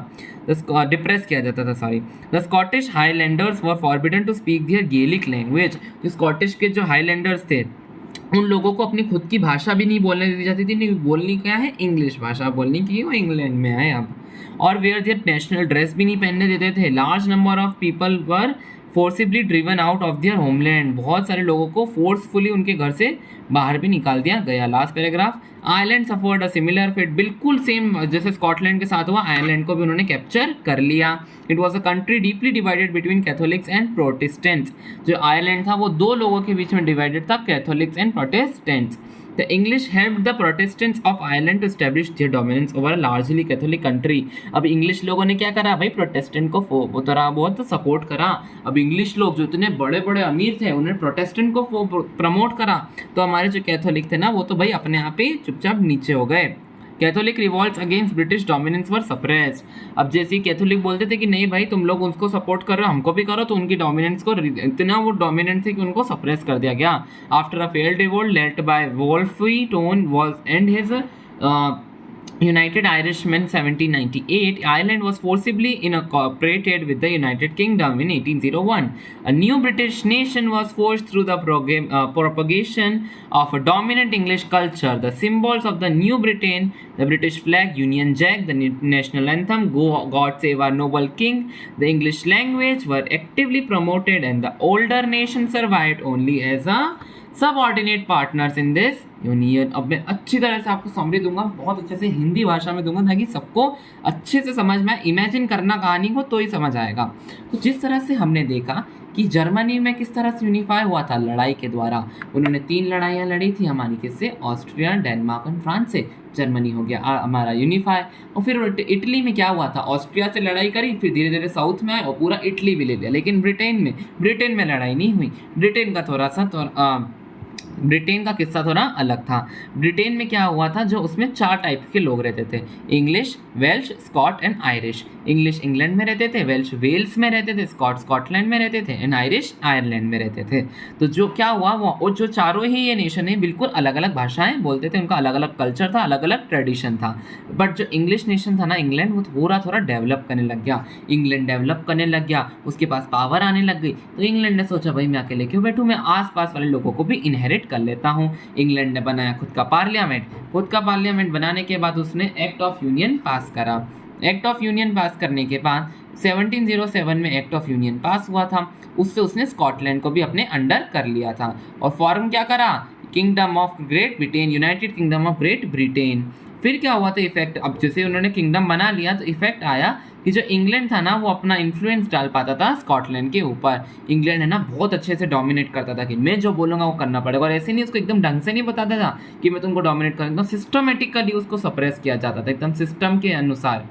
डिप्रेस किया जाता था, sorry. The Scottish highlanders were forbidden to speak their Gaelic language. Scottish के जो हाईलैंडर्स थे उन लोगों को अपनी खुद की भाषा भी नहीं बोलने दी जाती थी, नहीं बोलनी क्या है, इंग्लिश भाषा बोलनी की, वो इंग्लैंड में आए अब। और वेयर देयर नेशनल ड्रेस भी नहीं पहनने देते थे। Large number of people were forcibly driven out of their homeland, बहुत सारे लोगों को फोर्सफुली उनके घर से बाहर भी निकाल दिया गया। Last paragraph, Ireland suffered a similar fate, बिल्कुल सेम जैसे स्कॉटलैंड के साथ हुआ, आयरलैंड को भी उन्होंने कैप्चर कर लिया। It was a country deeply divided between Catholics and Protestants, जो आयरलैंड था वो दो लोगों के बीच में डिवाइडेड था, Catholics and Protestants. The English helped the Protestants of Ireland to establish their dominance over a largely Catholic country। अब English लोगों ने क्या करा भाई, प्रोटेस्टेंट को वो थोड़ा बहुत सपोर्ट करा। अब इंग्लिश लोग जो इतने बड़े बड़े अमीर थे उन्होंने प्रोटेस्टेंट को प्रमोट करा, तो हमारे जो कैथोलिक थे ना वो तो भाई अपने आप ही चुपचाप नीचे हो गए। Catholic revolts against British dominance were suppressed. अब जैसे ही कैथोलिक बोलते थे कि नहीं भाई तुम लोग उसको सपोर्ट कर रहे हो, हमको भी करो, तो उनकी डोमिनेंस को इतना वो डोमिनेंट थे कि उनको सप्रेस कर दिया गया। After a failed revolt led by Wolfe Tone was and his United Irishmen 1798, Ireland was forcibly incorporated with the United Kingdom in 1801. A new British nation was forged through the propagation of a dominant English culture. The symbols of the New Britain, the British flag, Union Jack, the national anthem, God Save Our Noble King, the English language were actively promoted, and the older nation survived only as a subordinate partners in this union. अब मैं अच्छी तरह से आपको summary दूंगा, बहुत अच्छे से हिंदी भाषा में दूंगा ताकि सबको अच्छे से समझ में, इमेजिन करना कहानी को तो ही समझ आएगा। तो जिस तरह से हमने देखा कि जर्मनी में किस तरह से यूनिफाई हुआ था लड़ाई के द्वारा, उन्होंने 3 लड़ाइयाँ लड़ी थी हमारी, किससे, ऑस्ट्रिया, डेनमार्क और फ्रांस से। जर्मनी हो गया हमारा यूनिफाई। और फिर इटली में क्या हुआ था, ऑस्ट्रिया से लड़ाई करी, फिर धीरे धीरे साउथ में आए और पूरा इटली भी ले लिया। लेकिन ब्रिटेन में लड़ाई नहीं हुई। ब्रिटेन का थोड़ा सा ब्रिटेन का किस्सा थोड़ा अलग था। ब्रिटेन में क्या हुआ था, जो उसमें 4 टाइप के लोग रहते थे, English, Welsh, Scot and Irish. English England में रहते थे, वेल्श वेल्स में रहते थे, स्कॉट स्कॉटलैंड में रहते थे, एंड आयरिश आयरलैंड में रहते थे। तो जो क्या हुआ वो जो चारों ही ये नेशन है बिल्कुल अलग अलग भाषाएं बोलते थे, उनका अलग अलग कल्चर था, अलग अलग ट्रेडिशन था। बट जो इंग्लिश नेशन था ना इंग्लैंड, वो थोड़ा थोड़ा डेवलप करने लग गया। इंग्लैंड डेवलप करने लग गया, उसके पास पावर आने लग गई, तो इंग्लैंड ने सोचा भाई मैं अकेले क्यों बैठूं, मैं आस पास वाले लोगों को भी इनहेरिट कर लेता हूँ। इंग्लैंड ने बनाया खुद का पार्लियामेंट बनाने के बाद उसने एक्ट ऑफ यूनियन पास करा। एक्ट ऑफ यूनियन पास करने के बाद 1707 में एक्ट ऑफ यूनियन पास हुआ था, उससे उसने स्कॉटलैंड को भी अपने अंडर कर लिया था। और फॉर्म क्या करा, kingdom of Great Britain, United kingdom of Great Britain. फिर क्या हुआ था इफेक्ट, अब जैसे उन्होंने किंगडम बना लिया तो इफेक्ट आया कि जो इंग्लैंड था ना वो अपना इन्फ्लुएंस डाल पाता था स्कॉटलैंड के ऊपर। इंग्लैंड है ना बहुत अच्छे से डोमिनेट करता था कि मैं जो बोलूँगा वो करना पड़ेगा, और ऐसे नहीं उसको एकदम ढंग से नहीं बताता था कि मैं तुमको डोमिनेट करूँगा, एकदम सिस्टमेटिकली उसको सप्रेस किया जाता था, एकदम सिस्टम के अनुसार।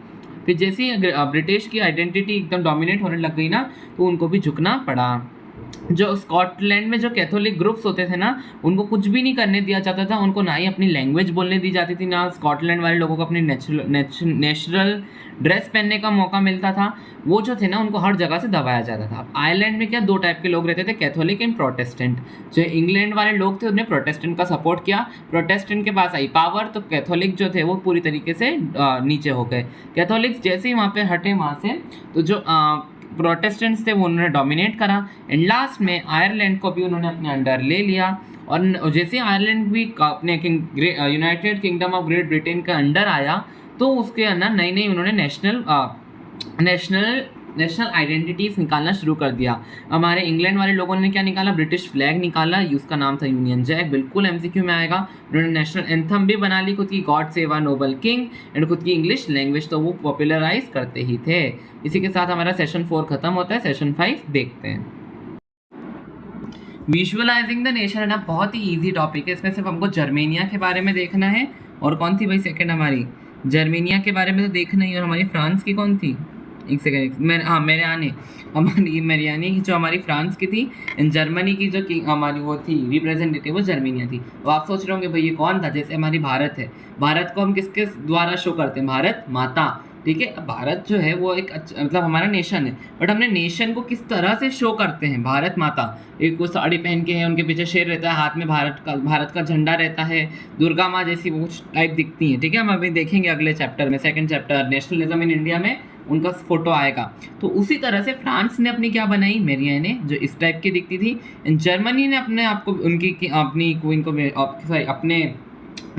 फिर जैसे ही ब्रिटिश की आइडेंटिटी एकदम डोमिनेट होने लग गई ना, तो उनको भी झुकना पड़ा। जो स्कॉटलैंड में जो कैथोलिक ग्रुप्स होते थे ना, उनको कुछ भी नहीं करने दिया जाता था, उनको ना ही अपनी लैंग्वेज बोलने दी जाती थी, ना स्कॉटलैंड वाले लोगों को अपनी नेचुरल ड्रेस पहनने का मौका मिलता था। वो जो थे ना, उनको हर जगह से दबाया जाता था। आयरलैंड में क्या, दो टाइप के लोग रहते थे, कैथोलिक एंड प्रोटेस्टेंट। जो इंग्लैंड वाले लोग थे उन्हें प्रोटेस्टेंट का सपोर्ट किया, प्रोटेस्टेंट के पास आई पावर, तो कैथोलिक जो थे वो पूरी तरीके से नीचे हो गए। कैथोलिक्स जैसे ही वहाँ पे हटे वहाँ से, तो जो प्रोटेस्टेंट्स थे वो उन्होंने डोमिनेट करा, एंड लास्ट में आयरलैंड को भी उन्होंने अपने अंडर ले लिया। और जैसे आयरलैंड भी अपने United kingdom of Great Britain के अंडर आया, तो उसके अंदर नई नई उन्होंने नेशनल नेशनल आइडेंटिटीज निकालना शुरू कर दिया। हमारे इंग्लैंड वाले लोगों ने क्या निकाला, ब्रिटिश फ्लैग निकाला, उसका नाम था यूनियन जैक, बिल्कुल एमसीक्यू में आएगा। उन्होंने नेशनल एंथम भी बना ली खुद की, God save our noble king, and खुद की इंग्लिश लैंग्वेज तो वो पॉपुलराइज करते ही थे। इसी के साथ हमारा सेशन 4 खत्म होता है, सेशन 5 देखते हैं। विजुअलाइजिंग द नेशन है ना, बहुत ही ईजी टॉपिक है। इसमें सिर्फ हमको जर्मेनिया के बारे में देखना है, और कौन थी भाई सेकंड हमारी, जर्मेनिया के बारे में तो देखना ही, और हमारी फ्रांस की कौन थी, एक सेकेंड, हाँ मेरियानी, हमारी मेरियानी जो हमारी फ्रांस की थी, एंड जर्मनी की जो हमारी वो थी रिप्रेजेंटेटिव, वो जर्मेनिया थी। तो आप सोच रहे होंगे भाई ये कौन था, जैसे हमारी भारत है, भारत को हम किसके द्वारा शो करते हैं, भारत माता, ठीक है। भारत जो है वो एक मतलब हमारा नेशन है, बट हमने नेशन को किस तरह से शो करते हैं, भारत माता, एक वो साड़ी पहन के है, उनके पीछे शेर रहता है, हाथ में भारत का झंडा रहता है, दुर्गा माँ जैसी वो टाइप दिखती है, ठीक है। हम अभी देखेंगे अगले चैप्टर में, second chapter nationalism in India में उनका फोटो आएगा। तो उसी तरह से फ्रांस ने अपनी क्या बनाई, मेरियाने, जो इस टाइप की दिखती थी, एंड जर्मनी ने अपने आप को अपने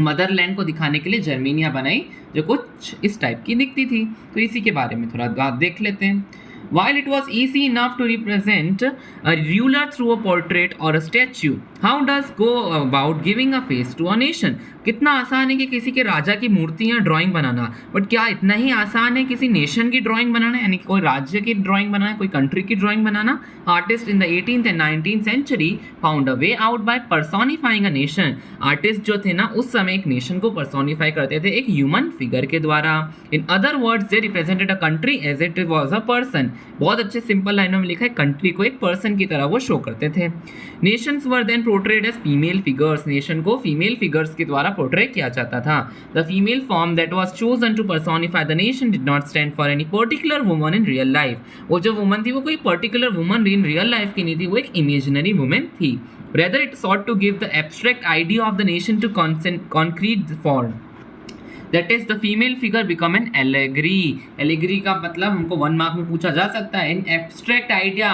मदरलैंड को दिखाने के लिए जर्मेनिया बनाई, जो कुछ इस टाइप की दिखती थी। तो इसी के बारे में थोड़ा बात देख लेते हैं। While it was easy enough to represent a ruler through a portrait or a statue, how does go about giving a face to a nation? कितना आसान है कि किसी के राजा की मूर्ति या ड्राइंग बनाना, बट क्या इतना ही आसान है किसी नेशन की ड्राइंग बनाना, यानी कोई राज्य की ड्राइंग बनाना, कोई कंट्री की ड्राइंग बनाना? Artist in the 18th and 19th century found a way out by personifying a nation. Artist जो थे ना उस समय एक नेशन को पर्सोनिफाई करते थे एक ह्यूमन फिगर के द्वारा। In other words they represented a country as it was a person. बहुत अच्छे सिंपल लाइनों में लिखा है, कंट्री को एक पर्सन की तरह वो शो करते थे। Nations were then portrayed as female figures. Nation को फीमेल फिगर्स के द्वारा पोर्ट्रे किया जाता था। The female form that was chosen to personify the nation did not stand for any particular woman in real life. वो जो woman थी वो कोई particular woman in real life की नहीं थी, वो एक इमेजिनरी वुमन थी। Rather it sought to give the abstract idea of the nation to concrete form. That is, the female figure become an allegory. Allegory का मतलब हमको 1 मार्क में पूछा जा सकता है। An abstract idea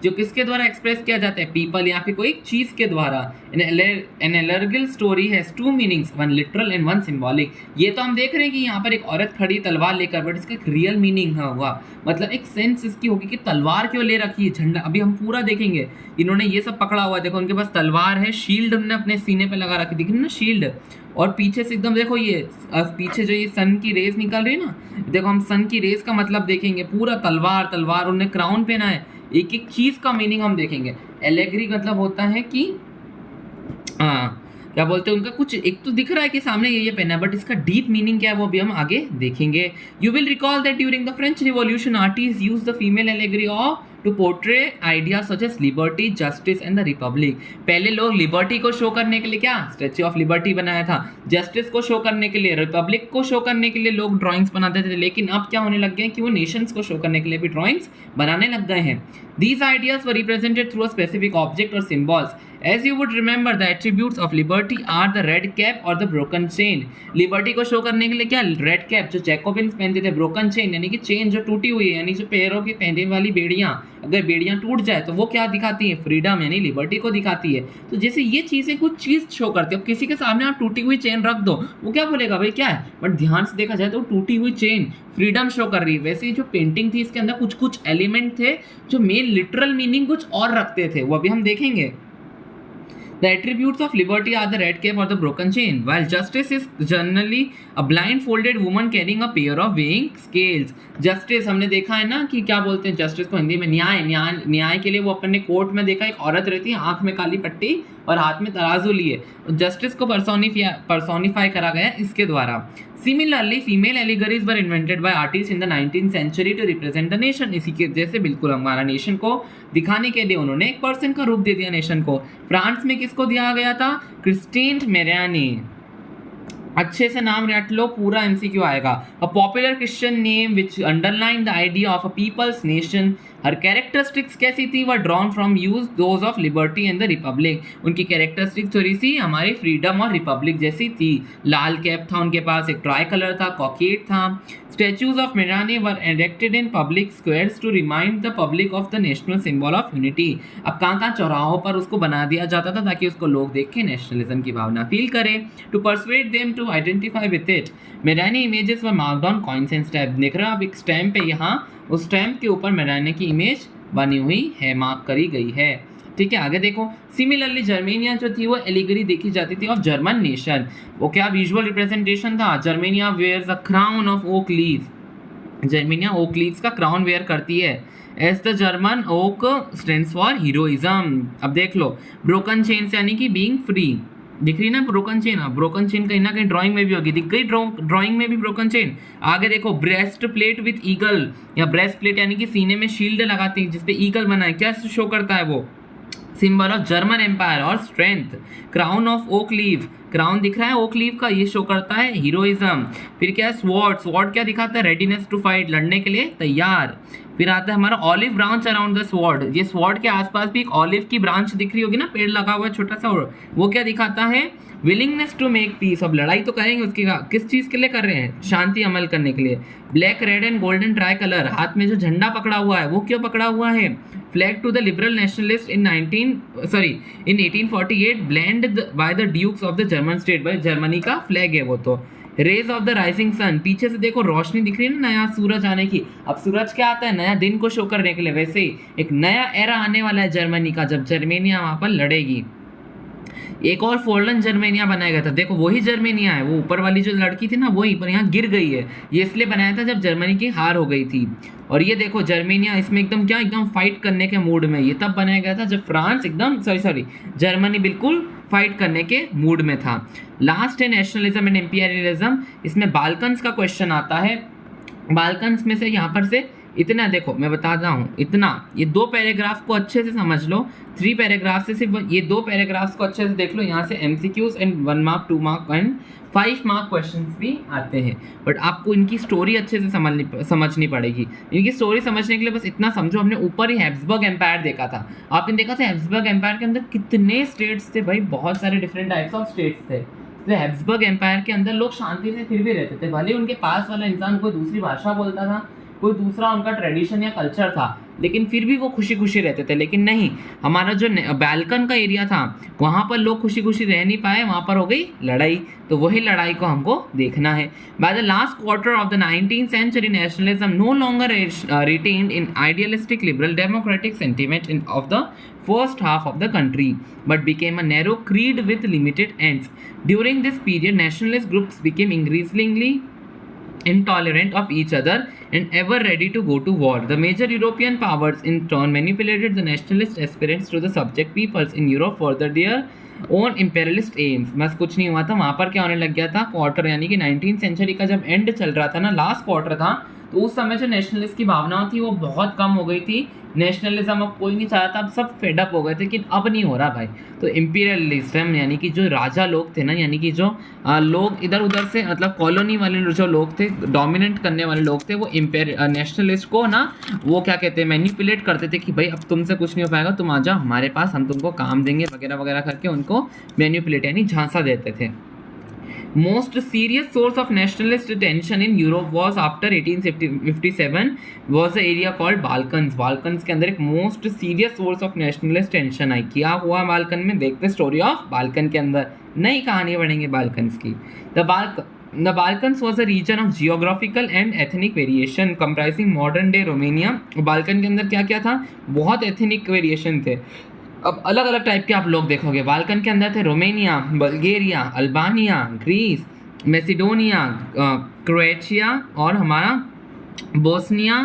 जो किसके द्वारा एक्सप्रेस किया जाता है, पीपल या फिर कोई चीज के द्वारा। An allegorical story has 2 meanings, one literal and one symbolic. ये तो हम देख रहे हैं कि यहाँ पर एक औरत खड़ी तलवार लेकर, बट इसका एक रियल मीनिंग हुआ, मतलब एक सेंस इसकी होगी कि तलवार क्यों ले रखी है, झंडा। अभी हम पूरा देखेंगे, इन्होंने ये सब पकड़ा हुआ है, देखो उनके पास तलवार है, शील्ड उन्होंने अपने सीने पे लगा रखी, दिख रही ना शील्ड, और पीछे से एकदम देखो ये पीछे जो ये सन की रेस निकल रही है ना, देखो हम सन की रेस का मतलब देखेंगे, पूरा तलवार उन्होंने क्राउन पहना है, एक एक चीज का मीनिंग हम देखेंगे। एलेगरी मतलब होता है कि क्या बोलते हैं, उनका कुछ एक तो दिख रहा है कि सामने ये पहना है, बट इसका डीप मीनिंग क्या है वो भी हम आगे देखेंगे। You will recall that during the French revolution artist use the female allegory of to portray idea such as liberty, justice and the republic. पहले लोग लिबर्टी को शो करने के लिए क्या स्टैच्यू ऑफ लिबर्टी बनाया था, जस्टिस को शो करने के लिए, रिपब्लिक को शो करने के लिए लोग ड्राइंग्स बनाते थे, लेकिन अब क्या होने लग गए कि वो नेशंस को शो करने के लिए भी ड्राइंग्स बनाने लग गए हैं। These ideas were represented through a specific object or symbols. As you would remember, the attributes of liberty are the red cap or the broken chain. Liberty को शो करने के लिए क्या, रेड कैप जो जैकोबिन्स पहनते थे, broken chain यानी कि चेन जो टूटी हुई है, यानी जो पैरों की पहनने वाली बेड़ियां, अगर बेड़ियां टूट जाए तो वो क्या दिखाती है, फ्रीडम यानी लिबर्टी को दिखाती है। तो जैसे ये चीजें कुछ चीज शो करती है, अब किसी के सामने आप टूटी हुई चेन रख दो, वो क्या बोलेगा भाई क्या है, बट ध्यान से देखा जाए तो टूटी हुई चेन फ्रीडम शो कर रही है। वैसे ही जो पेंटिंग थी इसके अंदर कुछ कुछ एलिमेंट थे जो मेन लिटरल मीनिंग कुछ और रखते थे, वो अभी हम देखेंगे। The attributes of liberty are the red cap or the broken chain, while justice is generally a blindfolded woman carrying a pair of weighing scales. Justice हमने देखा है ना कि क्या बोलते हैं जस्टिस को हिंदी में, न्याय के लिए वो अपने कोर्ट में देखा एक औरत रहती है, आंख में काली पट्टी और हाथ में तराजू लिए, जस्टिस को पर्सोनिफाई करा गया इसके द्वारा। Similarly, female allegories were invented by artists in the 19th century to represent the nation. इसी के जैसे बिल्कुल हमारा नेशन को दिखाने के लिए उन्होंने एक पर्सन का रूप दे दिया नेशन को। फ्रांस में किसको दिया गया था? Christine Marianne. अच्छे से नाम रट लो, पूरा एमसीक्यू आएगा। A popular Christian name which underline the idea of a people's nation. हर कैरेक्टरिस्टिक्स कैसी थी? Were drawn from use those of liberty and the republic. उनकी कैरेक्टरिस्टिक्स थोड़ी सी हमारी फ्रीडम और रिपब्लिक जैसी थी। लाल कैप था उनके पास, एक ट्राई कलर था, कॉकेट था। Statues of Mirani were erected in public squares to remind the public of the national symbol of unity। अब कहाँ चौराहों पर उसको बना दिया जाता था ताकि उसको लोग देख के नेशनलिज्म की भावना फील करें। To persuade them to identify with it. Marianne images were marked on coins and stamp. देख रहे हो आप एक स्टैम्प है यहाँ, उस स्टैम्प के ऊपर मेरानी की इमेज बनी हुई है, मार्क करी गई है। ठीक है, आगे देखो। सिमिलरली जर्मेनिया जो थी वो एलिगरी देखी जाती थी ऑफ जर्मन नेशन। वो क्या विजुअल रिप्रेजेंटेशन था? Germania wears a crown of oak leaves. Germania oak leaves का क्राउन वेयर करती है। As the German oak stands for heroism. अब देख लो, ब्रोकन चेन से यानी कि बीइंग फ्री। दिख रही ना ब्रोकन चेन? ब्रोकन चेन कहीं ना कहीं ड्राइंग में भी होगी, दिख गई ड्राइंग में भी ब्रोकन चेन। आगे देखो, ब्रेस्ट प्लेट विथ ईगल, या ब्रेस्ट प्लेट यानी कि सीने में शील्ड लगाती है जिसपे ईगल बना है। क्या शो करता है वो? सिंबल ऑफ जर्मन एम्पायर और strength. Crown of okay leave, crown दिख रहा है ओक लीव का, ये शो करता है हीरोइज्म। फिर क्या है? स्वॉर्ड, स्वॉर्ड क्या दिखाता है? रेडीनेस टू फाइट, लड़ने के लिए तैयार। फिर आता है हमारा olive branch around the sword. ये स्वॉर्ड के आसपास भी एक ऑलिव की ब्रांच दिख रही होगी ना, पेड़ लगा हुआ है छोटा सा, वो क्या दिखाता है? Willingness to make peace. अब लड़ाई तो करेंगे, उसकी किस चीज़ के लिए कर रहे हैं? शांति अमल करने के लिए। Black red and golden try colour, हाथ में जो झंडा पकड़ा हुआ है वो क्यों पकड़ा हुआ है? Flag to the liberal nationalist in 1848 blend by the dukes of the German state. भाई जर्मनी का फ्लैग है वो तो। Rays of the rising sun, पीछे से देखो रोशनी दिख रही है ना, नया सूरज आने की। अब सूरज क्या आता है? नया दिन को शो करने के लिए। वैसे ही एक नया एरा आने वाला है जर्मनी का, जब जर्मेनिया वहां पर लड़ेगी। एक और फॉरलन जर्मेनिया बनाया गया था। देखो वही जर्मेनिया है, वो ऊपर वाली जो लड़की थी ना वही, पर यहाँ गिर गई है। ये इसलिए बनाया था जब जर्मनी की हार हो गई थी। और ये देखो जर्मेनिया इसमें एकदम क्या, एकदम फाइट करने के मूड में। ये तब बनाया गया था जब फ्रांस एकदम जर्मनी बिल्कुल फाइट करने के मूड में था। लास्ट है नेशनलिज्म एंड इंपीरियलिज्म। इसमें बाल्कन्स का क्वेश्चन आता है। बाल्कन्स में से यहाँ पर से इतना देखो, मैं बताता हूँ इतना, ये 2 पैराग्राफ को अच्छे से समझ लो। 3 पैराग्राफ से सिर्फ ये 2 पैराग्राफ्स को अच्छे से देख लो। यहाँ से MCQs and 1 mark 2 mark and 5 mark questions भी आते हैं। बट आपको इनकी स्टोरी अच्छे से समझनी पड़ेगी। इनकी स्टोरी समझने के लिए बस इतना समझो, हमने ऊपर ही हैब्सबर्ग एम्पायर देखा था। आपने देखा था हैब्सबर्ग एम्पायर के अंदर कितने स्टेट्स थे भाई, बहुत सारे डिफरेंट टाइप्स ऑफ स्टेट्स थे। हैब्सबर्ग एम्पायर के अंदर लोग शांति से फिर भी रहते थे, भले उनके पास वाला इंसान कोई दूसरी भाषा बोलता था, कोई दूसरा उनका ट्रेडिशन या कल्चर था, लेकिन फिर भी वो खुशी खुशी रहते थे। लेकिन नहीं, हमारा जो बाल्कन का एरिया था वहाँ पर लोग खुशी खुशी रह नहीं पाए, वहाँ पर हो गई लड़ाई। तो वही लड़ाई को हमको देखना है। By the last quarter of the 19th century nationalism no longer retained in idealistic liberal democratic sentiment of the first half of the country, but became a narrow creed with limited ends. During this period, nationalist groups became increasingly intolerant of each other and ever ready to go to war. The major European powers in turn manipulated the nationalist aspirants to the subject peoples in Europe further their own imperialist aims. बस कुछ नहीं हुआ था, वहाँ पर क्या होने लग गया था? क्वार्टर यानी कि 19th सेंचुरी का जब एंड चल रहा था ना, लास्ट क्वार्टर था, तो उस समय जो नेशनलिस्ट की भावना थी वो बहुत कम हो गई थी। नेशनलिज्म अब कोई नहीं चाहता, अब सब फेडअप हो गए थे, लेकिन अब नहीं हो रहा भाई। तो इम्पीरियलिज्म यानी कि जो राजा लोग थे ना, यानी कि जो लोग इधर उधर से मतलब कॉलोनी वाले जो लोग थे, डोमिनेट करने वाले लोग थे, वो नेशनलिस्ट को ना वो क्या कहते हैं, मैनिपुलेट करते थे कि भाई अब तुमसे कुछ नहीं हो पाएगा, तुम आ जाओ हमारे पास, हम तुमको काम देंगे वगैरह वगैरह करके उनको मैनिपुलेट यानी झांसा देते थे। Most serious source of nationalist tension in Europe was after 1857 was the area called Balkans. Balkans के अंदर एक most serious source of nationalist tension आई। क्या हुआ बाल्कन में? देखते स्टोरी ऑफ बाल्कन के अंदर, नई कहानी पढ़ेंगे बाल्कन्स की। The Balkans was a region of geographical and ethnic variation comprising modern day Romania. Balkan के अंदर क्या क्या था? बहुत ethnic variation थे। अब अलग अलग टाइप के आप लोग देखोगे। बाल्कन के अंदर थे Romania, Bulgaria, Albania, Greece, Macedonia, Croatia और हमारा बोस्निया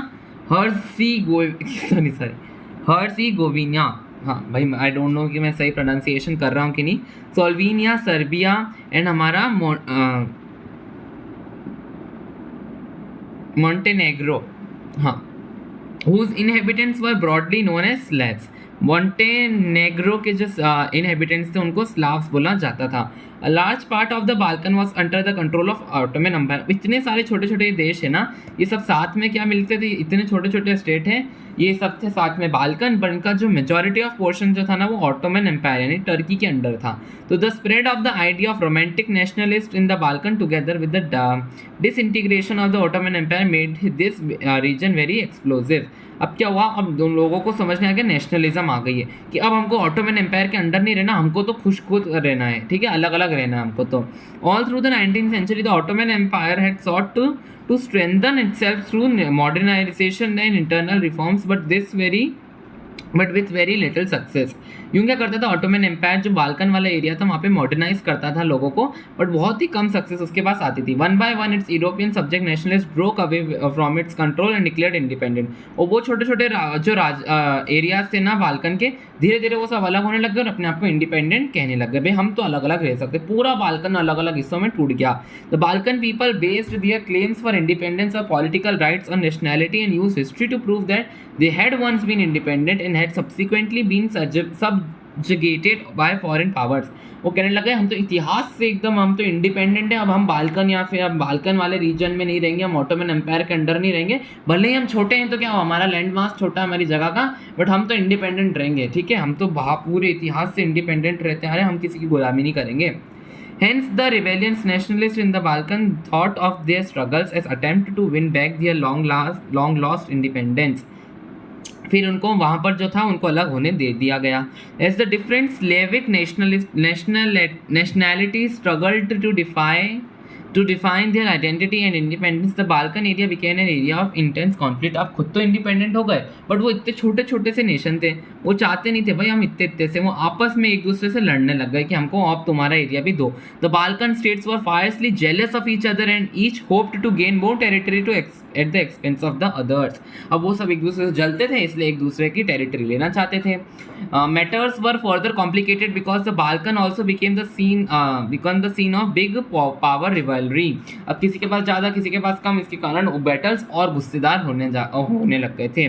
हर्ज़ेगोविना। हाँ भाई, आई डोंट नो कि मैं सही प्रोनाउंसिएशन कर रहा हूँ कि नहीं। सोल्वेनिया, सर्बिया एंड हमारा मॉन्टेनेग्रो, हाँ, whose inhabitants were broadly known as Slavs. Montenegro के जो इनहेबिटेंट्स थे उनको स्लाव्स बोला जाता था. A large part of the Balkan was under the control of Ottoman empire. इतने सारे छोटे छोटे देश है ना, ये सब साथ में क्या मिलते थे, इतने छोटे छोटे स्टेट हैं, ये सब थे साथ में बाल्कन, पर इनका जो मेजॉरिटी ऑफ पोर्शन जो था ना वो ऑटोमन एम्पायर यानी टर्की के अंडर था. तो the spread of the idea of romantic nationalist in the Balkan together with the disintegration of the Ottoman empire made this region very explosive. अब क्या हुआ, अब उन लोगों को समझने आ गया, नेशनलिज्म आ गई है कि अब हमको ऑटोमन एम्पायर के अंडर नहीं रहना, हमको तो खुद रहना है, ठीक है, अलग अलग रहना है हमको. तो all through the 19th century the Ottoman Empire had sought to strengthen itself through modernization and internal reforms, but with very little success. यूँ क्या करता था ऑटोमन एम्पायर, जो बाल्कन वाला एरिया था वहाँ पे मॉडर्नाइज करता था लोगों को, बट बहुत ही कम सक्सेस उसके पास आती थी. One by one it's European subject nationalist broke away from its control and declared independent. और वो छोटे छोटे जो एरियाज थे ना बाल्कन के, धीरे धीरे वो सब अलग होने लग गए और अपने आप को इंडिपेंडेंट कहने लग गए. भाई हम तो अलग अलग रह सकते, पूरा बाल्कन अलग अलग हिस्सों में टूट गया. The Balkan people based their claims for independence और political rights on nationality and use history to prove that they had once been independent and had subsequently been subjugated by foreign powers. वो कहने लगे हम तो इतिहास से एकदम, हम तो इंडिपेंडेंट हैं, अब हम बाल्कन या फिर अब बाल्कन वाले रीजन में नहीं रहेंगे, हम ऑटोमन एम्पायर के अंडर नहीं रहेंगे, भले ही हम छोटे हैं तो क्या, हमारा लैंड मास छोटा है हमारी जगह का, बट हम तो इंडिपेंडेंट रहेंगे, ठीक है, हम तो पूरे इतिहास से इंडिपेंडेंट रहते आ रहे, हम किसी की गुलामी नहीं करेंगे. Hence, the rebellious nationalists in the Balkan thought of their struggles as attempt to win back their long lost independence. फिर उनको वहाँ पर जो था उनको अलग होने दे दिया गया. As the different Slavic nationality struggled to define their identity and independence, the Balkan area became an area of intense conflict. अब खुद तो इंडिपेंडेंट हो गए, बट वो इतने छोटे छोटे से नेशन थे, वो चाहते नहीं थे भाई हम इतने इतने से, वो आपस में एक दूसरे से लड़ने लग गए कि हमको अब तुम्हारा एरिया भी दो. The Balkan states were fiercely jealous of each other and each hoped to gain more territory to at the expense of the others. अब वो सब एक दूसरे से जलते थे, इसलिए एक दूसरे की टेरिटरी लेना चाहते थे. Matters were further complicated because the Balkan also became the scene of big power rivalry. अब किसी के पास ज़्यादा किसी के पास कम, इसके कारण बैटल्स और गुस्सेदार होने लग गए थे.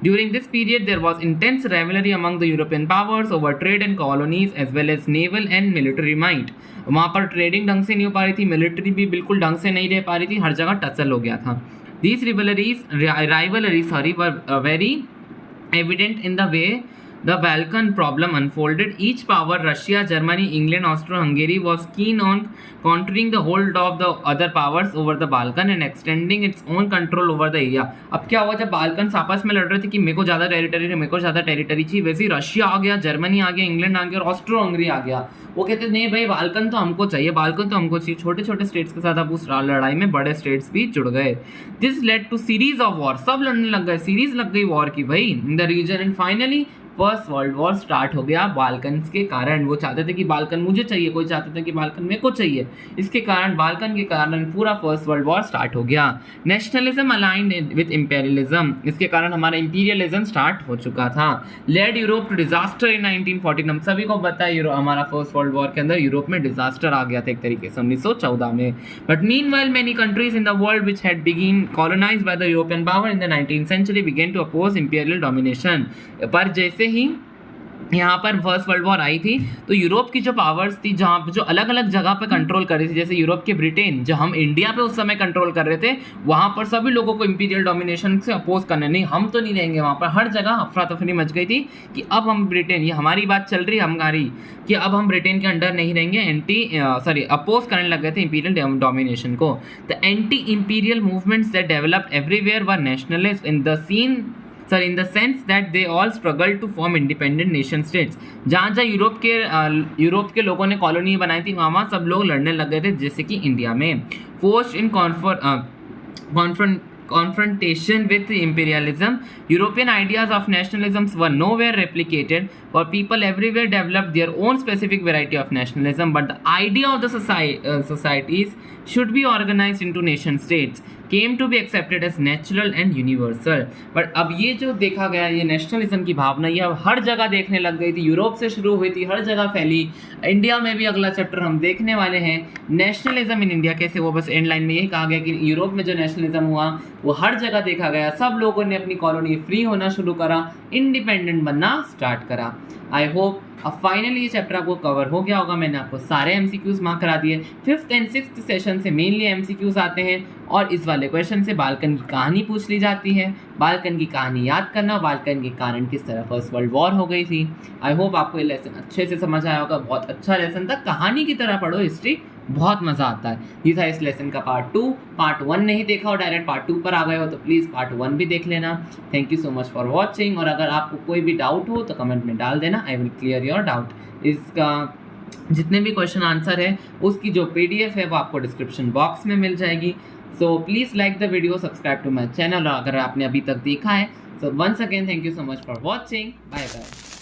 During this period, there was intense rivalry among the European powers over trade and colonies as well as naval and military might. वहाँ पर ट्रेडिंग ढंग से नहीं हो पा रही थी, मिलिट्री भी बिल्कुल ढंग से नहीं रह पा रही थी, हर जगह टसल हो गया था. These rivalries were very evident in the way the Balkan problem unfolded. Each power, Russia, Germany, England, Austro-Hungary, was keen on countering the hold of the other powers over the Balkan and extending its own control over the area. अब क्या हुआ, जब Balkan आपस में लड़ रहे थे कि मेरे को ज़्यादा टेरिटरी चाहिए, वैसे ही रशिया आ गया, जर्मनी आ गया, इंग्लैंड आ गया और ऑस्ट्रो हंगरी आ गया. वो कहते नहीं भाई बाल्कन तो हमको चाहिए, छोटे छोटे स्टेट्स के साथ अब उस लड़ाई में बड़े स्टेट्स भी जुड़ गए. This led to series of war, सब लड़ने लग गए, सीरीज लग गई वॉर की भाई in the region. And finally first world war start हो गया बाल्कन के कारण. वो चाहते थे कि बाल्कन मुझे चाहिए, कोई चाहता था कि बाल्कन मेरे को चाहिए, इसके कारण बाल्कन के कारण पूरा फर्स्ट वर्ल्ड वॉर स्टार्ट हो गया. नेशनलिज्म अलाइंड विद इंपेरियलिज्म, इसके कारण हमारा इंपीरियलिज्म स्टार्ट हो चुका था. Led Europe to disaster in 1914. हम सभी को पता है हमारा फर्स्ट वर्ल्ड वॉर के अंदर यूरोप में डिजास्टर आ गया था एक तरीके से 1914 में. But meanwhile many countries in the world which had been colonized by the European power in the 19th century began to oppose imperial domination. पर जैसे ही यहाँ पर फर्स्ट वर्ल्ड वॉर आई थी तो यूरोप की जो पावर्स थी जहाँ पे जो अलग अलग जगह पे कंट्रोल कर रही थी, जैसे यूरोप के ब्रिटेन, जो हम इंडिया पे उस समय कंट्रोल कर रहे थे, वहाँ पर सभी लोगों को इंपीरियल डोमिनेशन से अपोज करने, नहीं हम तो नहीं रहेंगे. वहाँ पर हर जगह अफरा तफरी मच गई थी कि अब हम ब्रिटेन, ये हमारी बात चल रही है हमारी, कि अब हम ब्रिटेन के अंडर नहीं रहेंगे, अपोज करने लग गए थे इंपीरियल डोमिनेशन को. The anti imperial movements that developed everywhere were nationalist in the sense that they all struggled to form independent nation states. जहाँ यूरोप के लोगों ने कॉलोनी बनाई थी, वहाँ सब लोग लड़ने लग गए थे, जैसे कि इंडिया में. Forced in confrontation with imperialism, European ideas of nationalism were nowhere replicated, for people everywhere developed their own specific variety of nationalism, but the idea of the societies should be organized into nation states. Came to be accepted as natural and universal. But अब ये जो देखा गया, ये nationalism की भावना ये अब हर जगह देखने लग गई थी, यूरोप से शुरू हुई थी, हर जगह फैली। इंडिया में भी अगला चैप्टर हम देखने वाले हैं, नेशनलिज्म इन इंडिया कैसे हुआ। बस एंड लाइन में यही कहा गया कि यूरोप में जो नेशनलिज्म हुआ वो हर जगह देखा गया, सब लोगों ने अपनी कॉलोनी फ्री होना शुरू करा, इंडिपेंडेंट बनना स्टार्ट करा। आई होप अब फाइनली ये चैप्टर आपको कवर हो गया होगा। मैंने आपको सारे एमसीक्यूज मार्क करा दिए। 5th एंड 6th सेशन से मेनली एमसीक्यूज आते हैं और इस वाले क्वेश्चन से बाल्कन की कहानी पूछ ली जाती है। बाल्कन की कहानी याद करना, बाल्कन के कारण किस तरह फर्स्ट वर्ल्ड वॉर हो गई थी। आई होप आपको ये लेसन अच्छे से समझ आया होगा, बहुत अच्छा लेसन था, कहानी की तरह पढ़ो हिस्ट्री, बहुत मज़ा आता है। ये था इस लेसन का पार्ट 2। पार्ट 1 नहीं देखा और डायरेक्ट पार्ट 2 पर आ गए हो तो प्लीज़ पार्ट 1 भी देख लेना। Thank you so much for watching. और अगर आपको कोई भी डाउट हो तो कमेंट में डाल देना, I will clear your doubt. इसका जितने भी क्वेश्चन आंसर है उसकी जो PDF है वो आपको डिस्क्रिप्शन बॉक्स में मिल जाएगी। So please like the video, subscribe to my channel. और अगर आपने अभी तक देखा है, so once again thank you so much for watching. Bye bye.